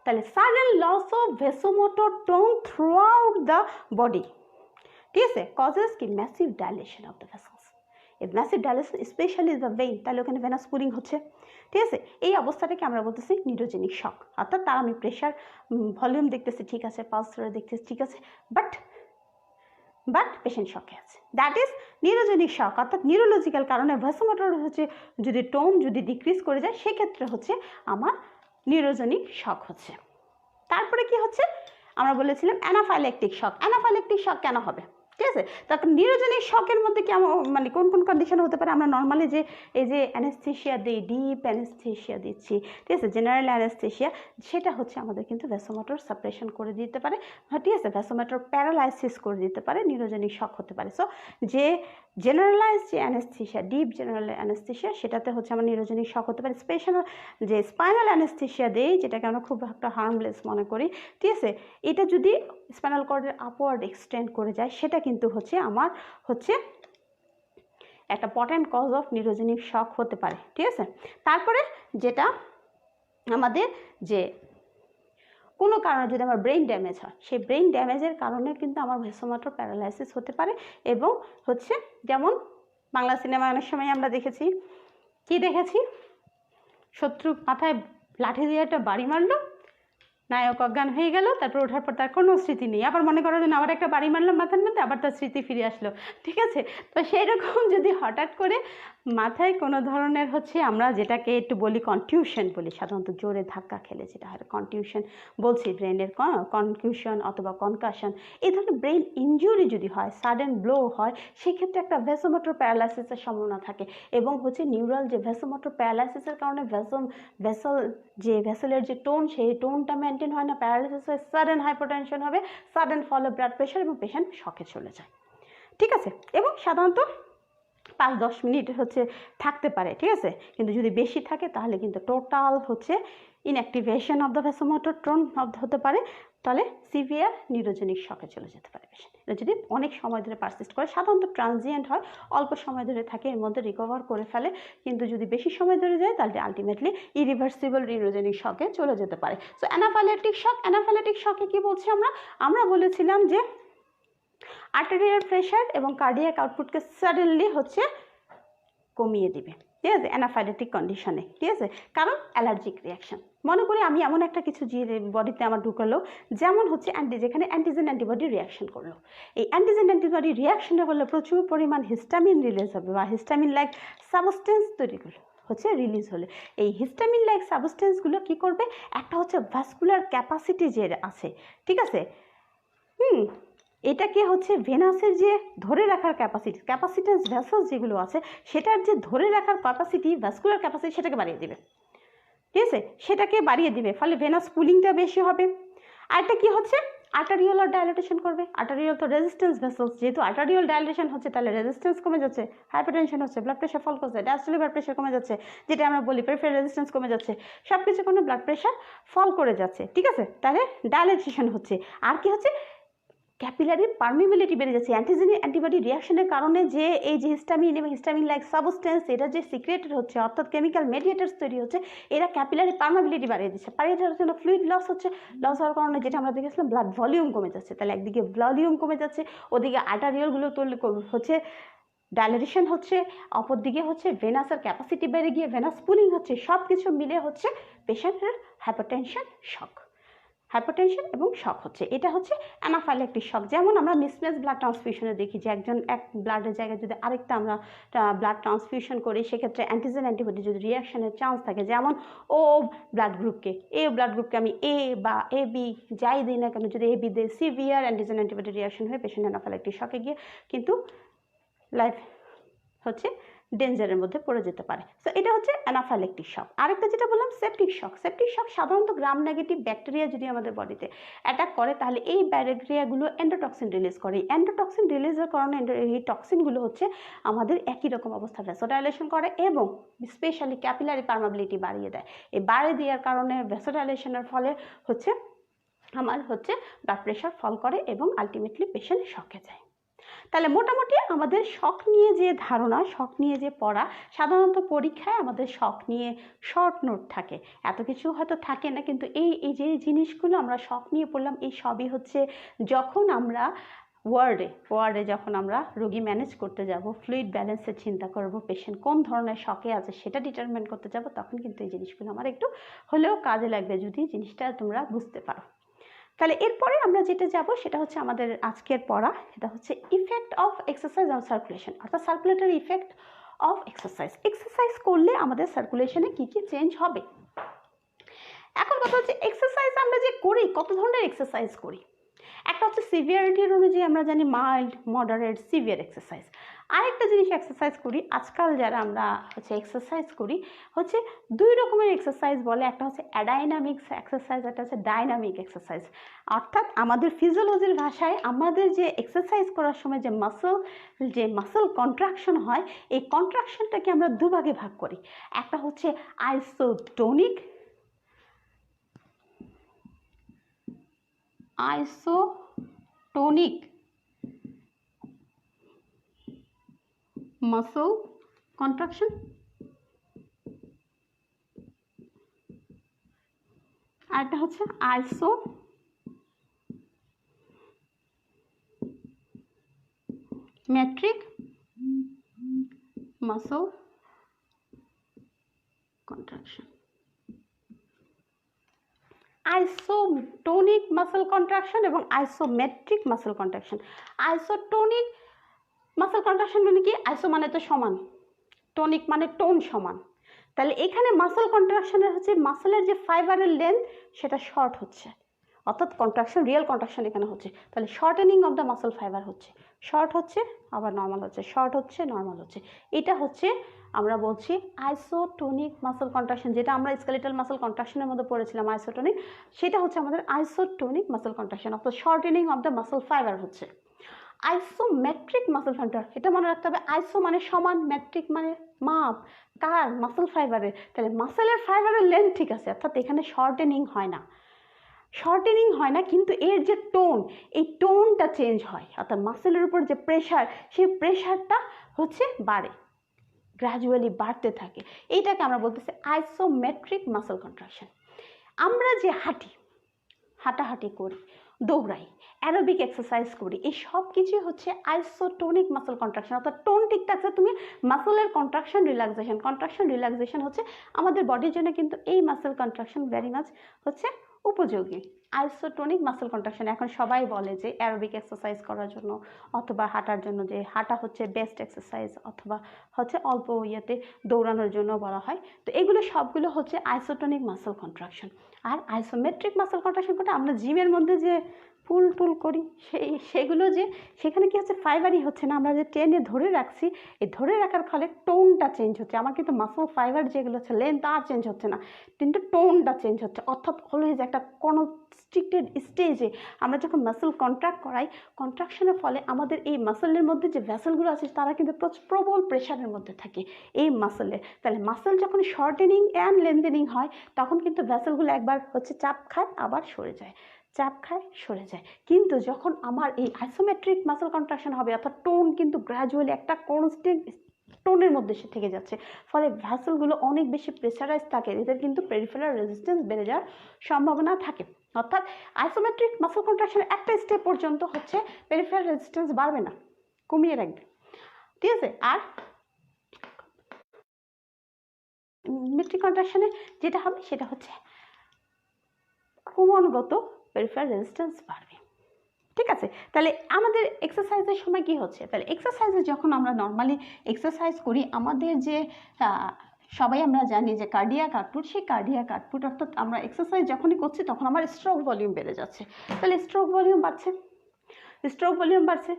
তাহলে sudden loss of vasomotor tone throughout the body, ঠিক আছে, কজেস কি massive dilation of the vessels. এই massive dilation specially the vein, তাহলে ওখানে ভেনাস পুলিং হচ্ছে। ঠিক আছে, এই অবস্থাটাকে আমরা বলতেছি নিউরোজেনিক শক, অর্থাৎ তার আমি প্রেশার ভলিউম দেখতেছি ঠিক আছে, পালস রেট দেখতেছি ঠিক আছে, বাট পেশেন্ট শকে আছে, দ্যাট ইজ নিউরোজেনিক শক। অর্থাৎ নিউরোলজিক্যাল কারণে ভেসোমোটর হচ্ছে যদি টোন যদি ডিক্রিজ করে যায়, সেক্ষেত্রে হচ্ছে আমার নিউরোজেনিক শক হচ্ছে। তারপরে কি হচ্ছে, আমরা বলেছিলাম অ্যানাফাইলেকটিক শক। অ্যানাফাইলেকটিক শক কেন হবে? ঠিক আছে, তারপর নিউরোজেনিক শকের মধ্যে কেমন মানে কোন কন্ডিশন হতে পারে? আমরা নর্মালি যে এই যে অ্যানেস্থেশিয়া দিই, ডিপ অ্যানেস্থেশিয়া দিচ্ছি, ঠিক আছে, জেনারেল অ্যানেস্থেশিয়া, সেটা হচ্ছে আমাদের কিন্তু ভ্যাসোমোটর সাপ্রেশন করে দিতে পারে, ঠিক আছে, ভ্যাসোমোটর প্যারালাইসিস করে দিতে পারে, নিউরোজেনিক শক হতে পারে। সো যে জেনারেলাইজ যে অ্যানেস্থেশিয়া, ডিপ জেনারেল অ্যানেস্থেশিয়া, সেটাতে হচ্ছে আমার নিউরোজেনিক শক হতে পারে। স্পেশাল যে স্পাইনাল অ্যানেস্থেশিয়া দেই, যেটাকে আমরা খুব একটা হার্মলেস মনে করি, ঠিক আছে, এটা যদি স্পাইনাল কর্ডের আপওয়ার্ড এক্সটেন্ড করে যায়, সেটা কিন্তু হচ্ছে আমার হচ্ছে একটা potent cause of neurogenic shock হতে পারে। ঠিক আছে, তারপরে যেটা আমাদের যে কোনো কারণে যদি আমার ব্রেন ড্যামেজ হয়, সেই ব্রেন ড্যামেজের কারণে কিন্তু আমার ভ্যাসোমোটর প্যারালাইসিস হতে পারে, এবং হচ্ছে যেমন বাংলা সিনেমায় অনেক সময় আমরা দেখেছি, কি দেখেছি, শত্রু মাথায় লাঠি দিয়ে একটা বাড়ি মারলো, নায়ক অজ্ঞান হয়ে গেল, তারপর ওঠার পর তার কোনো স্মৃতি নেই, আবার মনে করো যে আবার একটা বাড়ি মারলাম মাথার মধ্যে, আবার তার স্মৃতি ফিরে আসলো। ঠিক আছে, তো সেই রকম যদি হঠাৎ করে মাথায় কোনো ধরনের আমরা যেটাকে একটু বলি কনটিউশন বলি, সাধারণত জোরে ধাক্কা খেলে যেটা হয় কনটিউশন বলছি, ব্রেনের কনকিউশন অথবা কনকাশন, এই ধরনের ব্রেন ইনজুরি যদি হয়, সাডেন ব্লো হয়, সেক্ষেত্রে একটা ভেসোমোটর প্যারালাইসিসের সম্ভাবনা থাকে। এবং নিউরাল যে ভেসোমোটর প্যারালাইসিসের কারণে ভেসেলের যে টোন, সেই টোনটা মেনটেন হয় না, প্যারালাইসিস হয়, সাডেন হাইপারটেনশন হবে, sudden fall of blood pressure, এবং পেশেন্ট শকে চলে যায়। ঠিক আছে, এবং সাধারণত 5-10 মিনিট থাকতে পারে। ঠিক আছে, কিন্তু যদি বেশি থাকে তাহলে কিন্তু total inactivation of the vasomotor tone হতে পারে, তাহলে সিভিয়ার নিউরোজেনিক শকে চলে যেতে পারে পেশেন্ট। এটা যদি অনেক সময় ধরে পারসিস্ট করে, সাধারণত ট্রানজিয়েন্ট হয়, অল্প সময় ধরে থাকে, এর মধ্যে রিকভার করে ফেলে, কিন্তু যদি বেশি সময় ধরে যায় তাহলে আলটিমেটলি ইরিভার্সিবল নিউরোজেনিক শকে চলে যেতে পারে। সো অ্যানাফাইলেটিক শক, অ্যানাফাইলেটিক শকে কি বলছি আমরা বলেছিলাম যে আর্টেরিয়াল প্রেশার এবং কার্ডিয়াক আউটপুটকে সাডেনলি কমিয়ে দিবে। ঠিক আছে, অ্যানাফাইলেটিক কন্ডিশনে। ঠিক আছে, কারণ অ্যালার্জিক রিয়াকশন। মনে করি আমি এমন একটা কিছু যে বডিতে আমার ঢুকালো, যেমন যেখানে অ্যান্টিজেন অ্যান্টিবডি রিয়াকশন করলো, এই অ্যান্টিজেন অ্যান্টিবডি রিয়াকশনের ফলে প্রচুর পরিমাণ হিস্টামিন রিলিজ হবে, বা হিস্টামিন লাইক সাবস্টেন্স তৈরি করলো রিলিজ হলে, এই হিস্টামিন লাইক সাবস্টেন্সগুলো কি করবে, একটা ভাস্কুলার ক্যাপাসিটি যে আছে, ঠিক আছে, এটাকে ভেনাসের যে ধরে রাখার ক্যাপাসিটেন্স ভেসেলস যেগুলো আছে, সেটার যে ধরে রাখার ক্যাপাসিটি, ভাস্কুলার ক্যাপাসিটি, সেটাকে বাড়িয়ে দিবে। ঠিক আছে, সেটাকে বাড়িয়ে দিবে, ফলে ভেনাস পুলিংটা বেশি হবে। আরেকটা কি আর্টারিওলার ডাইলেটেশন করবে। আর্টারিওল তো রেজিস্ট্যান্স ভেসেলস, যেহেতু আর্টারিওল ডাইলেটেশন তাহলে রেজিস্ট্যান্স কমে যাচ্ছে, হাইপারটেনশন হচ্ছে, ব্লাড প্রেশার ফল করছে, ডায়াস্টোলিক ব্লাড প্রেশার কমে যাচ্ছে, যেটা আমরা বলি পেরিফেরাল রেজিস্ট্যান্স কমে যাচ্ছে, সব কিছু কোনো ব্লাড প্রেশার ফল করে যাচ্ছে। ঠিক আছে, তাহলে ডাইলেটেশন হচ্ছে। আর কি ক্যাপিলারি পারমিবিলিটি বেড়ে যাচ্ছে, অ্যান্টিজেন অ্যান্টিবডি রিয়াকশনের কারণে যে এই যে হিস্টামিন এবং হিস্টামিন লাইক সাবস্টেন্স, এটা যে সিক্রেটেড অর্থাৎ কেমিক্যাল মেডিয়েটার্স তৈরি হচ্ছে, এরা ক্যাপিলারি পারমিবিলিটি বাড়িয়ে দিচ্ছে, বাড়িয়ে দেওয়ার জন্য ফ্লুইড লস লস হওয়ার কারণে যেটা আমরা দেখেছিলাম ব্লাড ভলিউম কমে যাচ্ছে। তাহলে একদিকে ভলিউম কমে যাচ্ছে, ওদিকে আর্টারিওলগুলো ডাইলেটেশন অপরদিকে ভেনাসের ক্যাপাসিটি বেড়ে গিয়ে ভেনাস পুলিং সব কিছু মিলে পেশেন্টের হাইপারটেনশন এবং শক এটা অ্যানাফাইলেকটিক শক। যেমন আমরা মিসম্যাচ ব্লাড ট্রান্সফিউশনে দেখি যে এক ব্লাডের জায়গায় যদি আরেকটা আমরা ব্লাড ট্রান্সফিউশন করি, সেক্ষেত্রে অ্যান্টিজেন অ্যান্টিবডি যদি রিয়াকশনের চান্স থাকে, যেমন ব্লাড গ্রুপকে আমি এ বা এ বি যাই দিই না কেন, যদি এ বি দেয়, সিভিয়ার অ্যান্টিজেন অ্যান্টিবডি রিয়াকশন হয়ে পেশেন্ট অ্যানাফাইলেকটিক শকে গিয়ে কিন্তু লাইফ ডেঞ্জারের মধ্যে পড়ে যেতে পারে। সো এটা অ্যানাফাইলেকটিক শক। আরেকটা যেটা বললাম সেপটিক শক। সেপটিক শক সাধারণত গ্রাম নেগেটিভ ব্যাকটেরিয়া যদি আমাদের বডিতে অ্যাটাক করে, তাহলে এই ব্যাকটেরিয়াগুলো এন্ডোটক্সিন রিলিজ করে। এন্ডোটক্সিন রিলিজের কারণে এই টক্সিনগুলো আমাদের একই রকম অবস্থা ভ্যাসোডাইলেশন করে এবং স্পেশালি ক্যাপিলারি পারমাবিলিটি বাড়িয়ে দেয়। এই বাড়িয়ে দেওয়ার কারণে ভ্যাসোডাইলেশনের ফলে আমার ব্লাড প্রেশার ফল করে এবং আলটিমেটলি পেশেন্ট শকে যায়। তাহলে মোটামুটি আমাদের শক নিয়ে যে ধারণা, শক নিয়ে যে পড়া, সাধারণত পরীক্ষায় আমাদের শক নিয়ে শর্ট নোট থাকে, এত কিছু হয়তো থাকে না, কিন্তু এই যে জিনিসগুলো আমরা শক নিয়ে পড়লাম, এই সবই যখন আমরা ওয়ার্ডে যখন আমরা রোগী ম্যানেজ করতে যাব, ফ্লুইড ব্যালেন্সের চিন্তা করব, পেশেন্ট কোন ধরনের শকে আছে সেটা ডিটারমিন করতে যাব, তখন কিন্তু এই জিনিসগুলো আমার একটু হলেও কাজে লাগবে, যদি জিনিসটা তোমরা বুঝতে পারো। তাহলে এরপরে আমরা যেটা যাব সেটা আমাদের আজকের পড়া, এটা effect of exercise on circulation, অর্থাৎ circulatory effect of exercise. Exercise করলে আমাদের সার্কুলেশনে কি কি চেঞ্জ হবে। এখন কথা এক্সারসাইজ আমরা যে করি, কত ধরনের এক্সারসাইজ করি। একটা সিভিয়ারিটির অনুযায়ী আমরা জানি মাইল্ড, মডারেট, সিভিয়ার এক্সারসাইজ। আরেকটা জিনিস এক্সারসাইজ করি, আজকাল যারা আমরা এক্সারসাইজ করি দুই রকমের এক্সারসাইজ বলে, একটা অ্যাডাইনামিক এক্সারসাইজ, একটা ডাইনামিক এক্সারসাইজ। অর্থাৎ আমাদের ফিজিওলজির ভাষায় আমাদের যে এক্সারসাইজ করার সময় যে মাসল কন্ট্রাকশন হয়, এই কন্ট্রাকশনটাকে আমরা দুভাগে ভাগ করি। একটা আইসোটোনিক মাসল কন্ট্রাকশন, আর একটা isometric muscle contraction, isotonic muscle contraction এবং isometric muscle contraction. Isotonic muscle contraction মানে কি? আইসো মানে তো সমান, টোনিক মানে টোন সমান। তাহলে এখানে মাসল কন্ট্রাকশনের হচ্ছে মাসলের যে ফাইবারের লেন্থ সেটা শর্ট হচ্ছে, অর্থাৎ কন্ট্রাকশন, রিয়েল কন্ট্রাকশন এখানে হচ্ছে। তাহলে shortening of the muscle fibre হচ্ছে, শর্ট হচ্ছে আবার নর্মাল হচ্ছে, শর্ট হচ্ছে নর্মাল হচ্ছে। এটা হচ্ছে আমরা বলছি আইসোটোনিক মাসল কন্ট্রাকশন, যেটা আমরা স্কেলেটাল মাসল কন্ট্রাকশনের মধ্যে পড়েছিলাম আইসোটোনিক, সেটা হচ্ছে আমাদের আইসোটোনিক মাসল কন্ট্রাকশন, অর্থাৎ shortening of the muscle fibre হচ্ছে। আইসোমেট্রিক মাসল ফাইবার, এটা মনে রাখতে হবে, আইসো মানে সমান, মেট্রিক মানে মাপ, কার? মাসল ফাইবারের। তাহলে মাসেলের ফাইবারের লেন্থ ঠিক আছে, অর্থাৎ এখানে শর্টেনিং হয় না, শর্টেনিং হয় না, কিন্তু এর যে টোন, এই টোনটা চেঞ্জ হয়, অর্থাৎ মাসেলের উপর যে প্রেশার, সেই প্রেশারটা হচ্ছে বাড়ে, গ্র্যাজুয়ালি বাড়তে থাকে। এইটাকে আমরা বলতেছি আইসোমেট্রিক মাসল কন্ট্রাকশন। আমরা যে হাঁটাহাঁটি করি, দৌড়াই, অ্যারোবিক এক্সারসাইজ করি, এই সব কিছুই হচ্ছে আইসোটোনিক মাসল কন্ট্রাকশন, অর্থাৎ টোন ঠিক থাকছে, তুমি মাসলের কন্ট্রাকশন রিল্যাক্সেশন হচ্ছে আমাদের বডির জন্য, কিন্তু এই মাসল কন্ট্রাকশন ভেরি মাচ হচ্ছে উপযোগী। আইসোটোনিক মাসল কন্ট্রাকশন এখন সবাই বলে যে অ্যারোবিক এক্সারসাইজ করার জন্য অথবা হাঁটার জন্য, যে হাঁটা হচ্ছে বেস্ট এক্সারসাইজ, অথবা হচ্ছে অল্প ইয়েতে দৌড়ানোর জন্য বলা হয়। তো এগুলো সবগুলো হচ্ছে আইসোটোনিক মাসল কন্ট্রাকশন। আর আইসোমেট্রিক মাসল কন্ট্রাকশন করতে আমরা জিমের মধ্যে যে পুল টুল করি, সেগুলো যে সেখানে কি হচ্ছে, ফাইবারই হচ্ছে না, আমরা যে টেনে ধরে রাখছি, এই ধরে রাখার ফলে টোনটা চেঞ্জ হচ্ছে। আমার কিন্তু মাসল ফাইবার যেগুলো হচ্ছে লেন্থ আর চেঞ্জ হচ্ছে না, কিন্তু টোনটা চেঞ্জ হচ্ছে, অর্থাৎ অলওয়েজ একটা কনস্ট্রিক্টেড স্টেজে আমরা যখন মাসল কন্ট্রাক্ট করাই, কন্ট্রাকশনের ফলে আমাদের এই মাসলের মধ্যে যে ভ্যাসেলগুলো আছে তারা কিন্তু প্রবল প্রেশারের মধ্যে থাকে এই মাসলের। তাহলে মাসল যখন শর্টেনিং অ্যান্ড লেন্থেনিং হয়, তখন কিন্তু ভ্যাসেলগুলো একবার হচ্ছে চাপ খায় আবার সরে যায়, চাপ খায় সরে যায়। কিন্তু যখন আমার এই আইসোমেট্রিক মাসল কন্ট্রাকশন হবে, অর্থাৎ টোন কিন্তু গ্র্যাজুয়ালি একটা কনস্ট্যান্ট টোনের মধ্যে সে থেকে যাচ্ছে, ফলে ভ্যাসেলগুলো অনেক বেশি প্রেসারাইজ থাকে, এদের কিন্তু পেরিফেরাল রেজিস্ট্যান্স বেড়ে যাওয়ার সম্ভাবনা থাকে। অর্থাৎ আইসোমেট্রিক মাসল কন্ট্রাকশন একটা স্টেপ পর্যন্ত হচ্ছে পেরিফেরাল রেজিস্ট্যান্স বাড়বে না, কমিয়ে রাখবে, ঠিক আছে। আর মেট্রিক কন্ট্রাকশনে যেটা হবে সেটা হচ্ছে ক্রমানুগত পেরিফেরাল রেজিস্ট্যান্স বাড়বে, ঠিক আছে। তাহলে আমাদের এক্সারসাইজের সময় কি হচ্ছে, তাহলে এক্সারসাইজে যখন আমরা নর্মালি এক্সারসাইজ করি, আমাদের যে সবাই আমরা জানি যে কার্ডিয়াক আউটপুট, সেই কার্ডিয়াক আউটপুট, অর্থাৎ আমরা এক্সারসাইজ যখনই করছি তখন আমার স্ট্রোক ভলিউম বেড়ে যাচ্ছে। তাহলে স্ট্রোক ভলিউম বাড়ছে,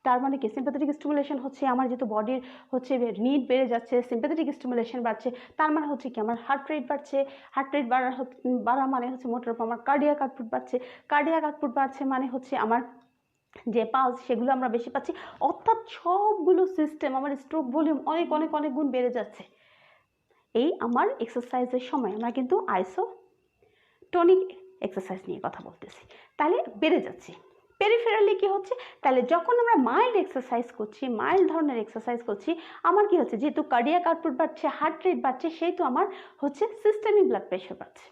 তার মানে কি সিম্প্যাথেটিক স্টিমুলেশন হচ্ছে, আমার যেহেতু বডির হচ্ছে নিড বেড়ে যাচ্ছে, সিম্প্যাথেটিক স্টিমুলেশন বাড়ছে, তার মানে হচ্ছে কি আমার হার্ট রেট বাড়ছে, হার্ট রেট বাড়া মানে হচ্ছে মোটের উপর আমার কার্ডিয়াক আউটপুট বাড়ছে মানে হচ্ছে আমার যে পালস সেগুলো আমরা বেশি পাচ্ছি, অর্থাৎ সবগুলো সিস্টেম আমার স্ট্রোক ভলিউম অনেক অনেক অনেক গুণ বেড়ে যাচ্ছে। এই আমার এক্সারসাইজের সময় আমরা কিন্তু আইসোটোনিক এক্সারসাইজ নিয়ে কথা বলতেছি, তাহলে বেড়ে যাচ্ছে। পেরিফেরালি কি হচ্ছে, তাহলে যখন আমরা মাইল্ড এক্সারসাইজ করছি, মাইল্ড ধরনের এক্সারসাইজ করছি, আমার কি হচ্ছে, যেহেতু কার্ডিয়াক আউটপুট বাড়ছে, হার্ট রেট বাড়ছে, সেহেতু আমার হচ্ছে সিস্টেমিক ব্লাড প্রেশার বাড়ছে।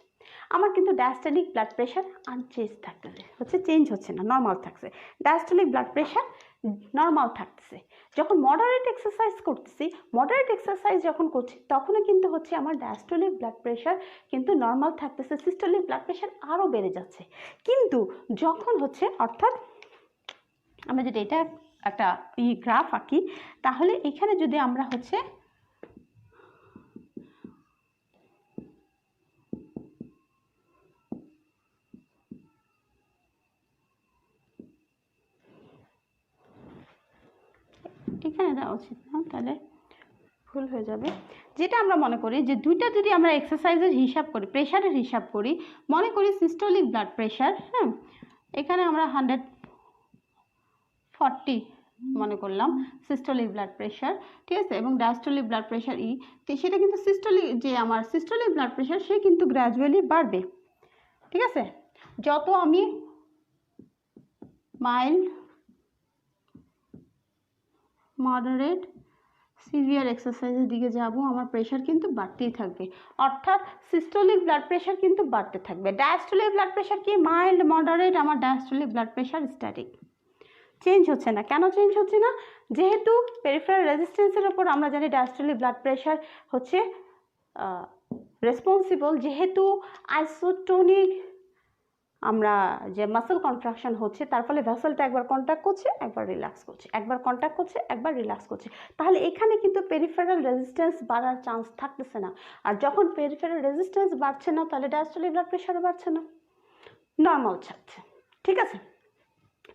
আমার কিন্তু ডায়াস্টোলিক ব্লাড প্রেশার আনচেঞ্জ থাকতেছে, হচ্ছে চেঞ্জ হচ্ছে না, নর্মাল থাকছে, ডায়াস্টোলিক ব্লাড প্রেশার নর্মাল থাকতেছে। যখন মডারেট এক্সারসাইজ যখন করছি, তখনও কিন্তু হচ্ছে আমার ডায়াস্টোলিক ব্লাড প্রেশার কিন্তু নর্মাল থাকতেছে, সিস্টোলিক ব্লাড প্রেশার আরও বেড়ে যাচ্ছে। কিন্তু যখন হচ্ছে, অর্থাৎ আমরা যদি এটা একটা গ্রাফ আঁকি, তাহলে এখানে যদি আমরা হচ্ছে এখানে দেওয়া উচিত না, তাহলে ভুল হয়ে যাবে। যেটা আমরা মনে করি যে দুইটা যদি আমরা এক্সারসাইজের হিসাব করি, প্রেশারের হিসাব করি, মনে করি সিস্টোলিক ব্লাড প্রেশার, হ্যাঁ, এখানে আমরা 140 মনে করলাম সিস্টোলিক ব্লাড প্রেশার, ঠিক আছে, এবং ডায়াস্টোলিক ব্লাড প্রেশার সেটা কিন্তু সিস্টোলিক ব্লাড প্রেশার সে কিন্তু গ্র্যাজুয়ালি বাড়বে, ঠিক আছে। যত আমি মাইল্ড, মডারেট, সিভিয়ার এক্সারসাইজের দিকে যাব, আমার প্রেশার কিন্তু বাড়তেই থাকবে, অর্থাৎ সিস্টোলিক ব্লাড প্রেশার কিন্তু বাড়তে থাকবে। ডায়াস্টোলিক ব্লাড প্রেশার কি, মাইল্ড, মডারেট, আমার diastolic blood pressure static, change হচ্ছে না। কেন চেঞ্জ হচ্ছে না, যেহেতু পেরিফেরাল রেজিস্ট্যান্সের ওপর আমরা জানি ডায়াস্টলিক ব্লাড প্রেশার হচ্ছে রেসপন্সিবল, যেহেতু আইসোটোনিক আমরা যে মাসল কন্ট্রাকশন হচ্ছে তার ফলে ভেসেলটা একবার কন্ট্যাক্ট করছে একবার রিল্যাক্স করছে, একবার কন্ট্যাক্ট করছে একবার রিল্যাক্স করছে, তাহলে এখানে কিন্তু পেরিফেরাল রেজিস্ট্যান্স বাড়ার চান্স থাকতেছে না। আর যখন পেরিফেরাল রেজিস্ট্যান্স বাড়ছে না তাহলে ডায়াস্টলিক ব্লাড প্রেশারও বাড়ছে না, নর্মাল থাকছে। ঠিক আছে,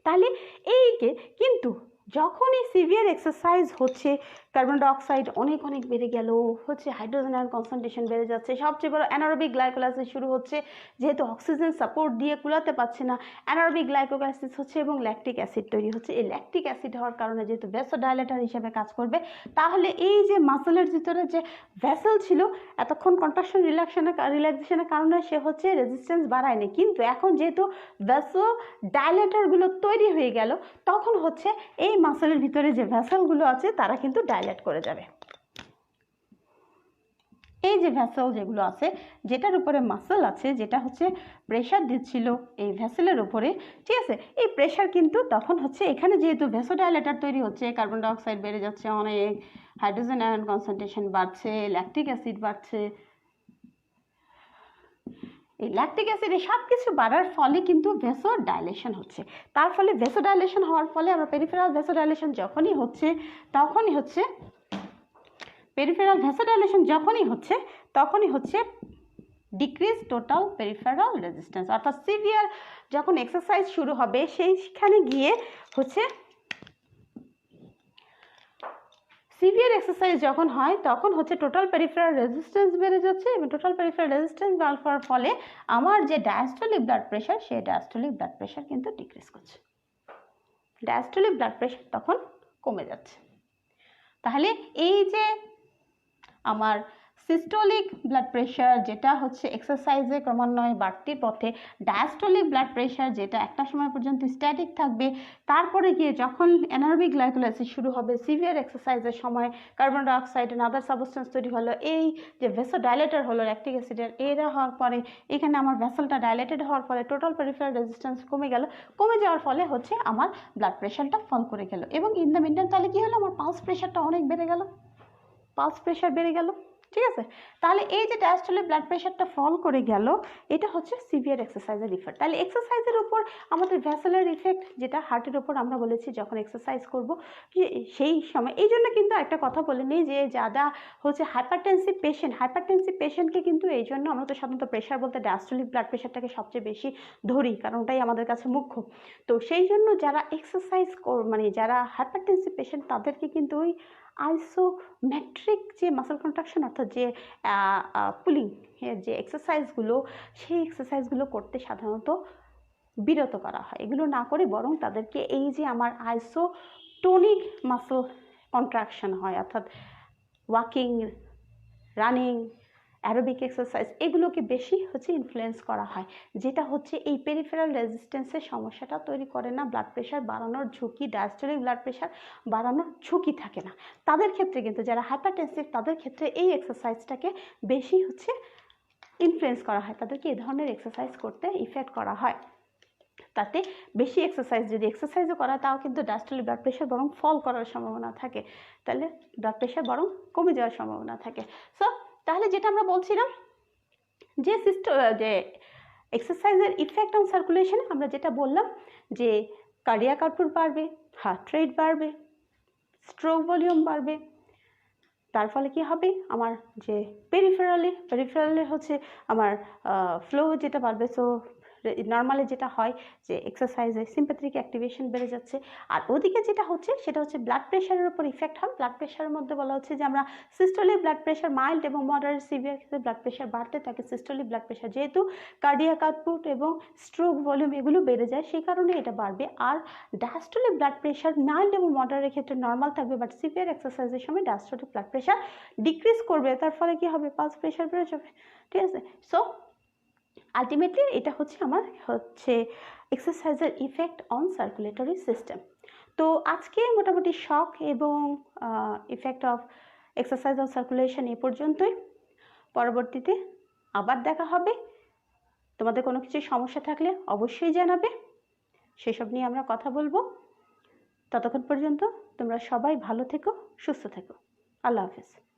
তাহলে এইকে কিন্তু যখনই সিভিয়ার এক্সারসাইজ হচ্ছে, কার্বন ডাইঅক্সাইড অনেক অনেক বেড়ে গেল, হচ্ছে হাইড্রোজেন আয়ন কনসেন্ট্রেশন বেড়ে যাচ্ছে, সবচেয়ে বড় অ্যানারোবিক গ্লাইকোলাইসিস শুরু হচ্ছে, যেহেতু অক্সিজেন সাপোর্ট দিয়ে কুলাতে পারছে না, অ্যানারোবিক গ্লাইকোলাইসিস হচ্ছে এবং ল্যাকটিক অ্যাসিড তৈরি হচ্ছে। এই ল্যাকটিক অ্যাসিড হওয়ার কারণে যেহেতু ভ্যাসোডাইলেটর হিসেবে কাজ করবে, তাহলে এই যে মাসেলের ভিতরে যে ভেসেল ছিল এতক্ষণ কন্ট্রাকশন রিল্যাক্সেশনের কারণে সে হচ্ছে রেজিস্ট্যান্স বাড়ায়নি, কিন্তু এখন যেহেতু ভ্যাসোডাইলেটরগুলো তৈরি হয়ে গেল তখন হচ্ছে এই মাসেলের ভিতরে যে ভেসেলগুলো আছে তারা কিন্তু ডাইলেট করে যাবে। এই যে ভেসেল যেগুলো আছে, যেটার উপরে মাসেল আছে, যেটা হচ্ছে প্রেশার দিচ্ছিল এই ভেসেলের উপরে, ঠিক আছে, এই প্রেশার কিন্তু তখন হচ্ছে এখানে যেহেতু ভ্যাসোডাইলেটর তৈরি হচ্ছে, কার্বন ডাইঅক্সাইড বেড়ে যাচ্ছে অনেক, হাইড্রোজেন আয়ন কনসেন্ট্রেশন বাড়ছে, ল্যাকটিক অ্যাসিড বাড়ছে, এই ল্যাকটিক অ্যাসিড এই সব কিছু বাড়ার ফলে কিন্তু ভেসোডাইলেশন হচ্ছে। তার ফলে ভেসোডাইলেশন হওয়ার ফলে আমরা পেরিফেরাল ভেসোডাইলেশন যখনই হচ্ছে পেরিফেরাল ভেসোডাইলেশন তখনই হচ্ছে ডিক্রিজ টোটাল পেরিফেরাল রেজিস্ট্যান্স, অর্থাৎ সিভিয়ার যখন এক্সারসাইজ শুরু হবে সেইখানে গিয়ে হচ্ছে সিভিয়ার এক্সারসাইজ যখন হয় তখন হচ্ছে টোটাল পেরিফেরাল রেজিস্ট্যান্স বেড়ে যাচ্ছে, এবং টোটাল পেরিফেরাল রেজিস্ট্যান্স বাড়ার ফলে আমার যে ডায়াস্টলিক ব্লাড প্রেশার সেই ডায়াস্টলিক ব্লাড প্রেশার কিন্তু ডিক্রিজ করছে, ডায়াস্টলিক ব্লাড প্রেশার তখন কমে যাচ্ছে। তাহলে এই যে আমার সিস্টোলিক ব্লাড প্রেশার যেটা হচ্ছে এক্সারসাইজে ক্রমান্বয়ে বাড়তির পথে, ডায়াস্টোলিক ব্লাড প্রেশার যেটা একটা সময় পর্যন্ত স্ট্যাটিক থাকবে, তারপরে গিয়ে যখন অ্যানারোবিক গ্লাইকোলাইসিস শুরু হবে, সিভিয়ার এক্সারসাইজের সময় carbon dioxide and other substance তৈরি হলো, এই যে ভেসোডাইলেটর হলো ল্যাকটিক অ্যাসিডের, এরা হওয়ার পরে এখানে আমার ভেসেলটা ডাইলেটেড হওয়ার ফলে টোটাল পেরিফেরাল রেজিস্ট্যান্স কমে যাওয়ার ফলে হচ্ছে আমার ব্লাড প্রেশারটা ফল করে গেল, এবং ইন দ্য মিনটাইম তাহলে কী হলো, আমার পালস প্রেশারটা অনেক বেড়ে গেল, ঠিক আছে। তাহলে এই যে ডায়াস্টলিক ব্লাড প্রেশারটা ফল করে গেল, এটা হচ্ছে সিভিয়ার এক্সারসাইজের ইফেক্ট। তাহলে এক্সারসাইজের উপর আমাদের ভ্যাসেলের ইফেক্ট, যেটা হার্টের উপর আমরা বলেছি যখন এক্সারসাইজ করব সেই সময়, এই জন্য কিন্তু একটা কথা বলে নিই যে যারা হচ্ছে হাইপারটেনসিভ পেশেন্টকে কিন্তু এই জন্য আমরা তো সাধারণত প্রেশার বলতে ডায়াস্টলিক ব্লাড প্রেশারটাকে সবচেয়ে বেশি ধরি, কারণ ওটাই আমাদের কাছে মুখ্য। তো সেই জন্য যারা এক্সারসাইজ মানে যারা হাইপারটেনসিভ পেশেন্ট তাদেরকে কিন্তু ওই আইসোমেট্রিক যে মাসল কন্ট্রাকশন অর্থাৎ যে পুলিং এর যে এক্সারসাইজগুলো, সেই এক্সারসাইজগুলো করতে সাধারণত বিরত করা হয়। এগুলো না করে বরং তাদেরকে এই যে আমার আইসোটোনিক মাসল কন্ট্রাকশন হয়, অর্থাৎ ওয়াকিং, রানিং, অ্যারোবিক এক্সারসাইজ, এগুলোকে বেশি হচ্ছে ইনফ্লুয়েন্স করা হয়, যেটা হচ্ছে এই পেরিফেরাল রেজিস্ট্যান্সের সমস্যাটা তৈরি করে না, ব্লাড প্রেশার বাড়ানোর ঝুঁকি, ডায়াস্টলিক ব্লাড প্রেশার বাড়ানোর ঝুঁকি থাকে না তাদের ক্ষেত্রে। কিন্তু যারা হাইপারটেনসিভ তাদের ক্ষেত্রে এই এক্সারসাইজটাকে বেশি হচ্ছে ইনফ্লুয়েন্স করা হয়, তাদেরকে এই ধরনের এক্সারসাইজ করতে ইফেক্ট করা হয়। তাতে বেশি এক্সারসাইজ যদি এক্সারসাইজও করা তাও কিন্তু ডায়াস্টলিক ব্লাড প্রেশার বরং ফল করার সম্ভাবনা থাকে, তাহলে ব্লাড প্রেশার বরং কমে যাওয়ার সম্ভাবনা থাকে। সো তাহলে যেটা আমরা বলছিলাম যে যে এক্সারসাইজের ইফেক্ট অন সার্কুলেশন, আমরা যেটা বললাম যে কার্ডিয়াক আউটপুট বাড়বে, হার্ট রেট বাড়বে, স্ট্রোক ভলিউম বাড়বে, তার ফলে কি হবে, আমার যে পেরিফেরালে হচ্ছে আমার ফ্লো যেটা বাড়বে। সো নর্মালি যেটা হয় যে এক্সারসাইজে সিম্প্যাথেটিক অ্যাক্টিভেশন বেড়ে যাচ্ছে, আর ওদিকে যেটা হচ্ছে সেটা হচ্ছে ব্লাড প্রেশারের উপর ইফেক্ট হয়। ব্লাড প্রেশারের মধ্যে বলা হচ্ছে যে আমরা সিস্টোলিক ব্লাড প্রেশার মাইল্ড এবং মডারেট সিভিয়ার ক্ষেত্রে ব্লাড প্রেশার বাড়তে থাকে। সিস্টোলিক ব্লাড প্রেশার যেহেতু কার্ডিয়াক আউটপুট এবং স্ট্রোক ভলিউম এগুলো বেড়ে যায় সেই কারণে এটা বাড়বে, আর ডায়াস্টলিক ব্লাড প্রেশার মাইল্ড এবং মডারেটের ক্ষেত্রে নর্মাল থাকবে, বাট সিভিয়ার এক্সারসাইজের সময় ডায়াস্টলিক ব্লাড প্রেশার ডিক্রিজ করবে, তার ফলে কি হবে, পালস প্রেশার বেড়ে যাবে, ঠিক আছে। সো আলটিমেটলি এটা হচ্ছে আমার এক্সারসাইজের ইফেক্ট অন সার্কুলেটরি সিস্টেম। তো আজকে মোটামুটি শক এবং effect of exercise on circulation এ পর্যন্তই। পরবর্তীতে আবার দেখা হবে। তোমাদের কোনো কিছু সমস্যা থাকলে অবশ্যই জানাবে, সেসব নিয়ে আমরা কথা বলবো। ততক্ষণ পর্যন্ত তোমরা সবাই ভালো থেকো, সুস্থ থেকো। আল্লাহ হাফেজ।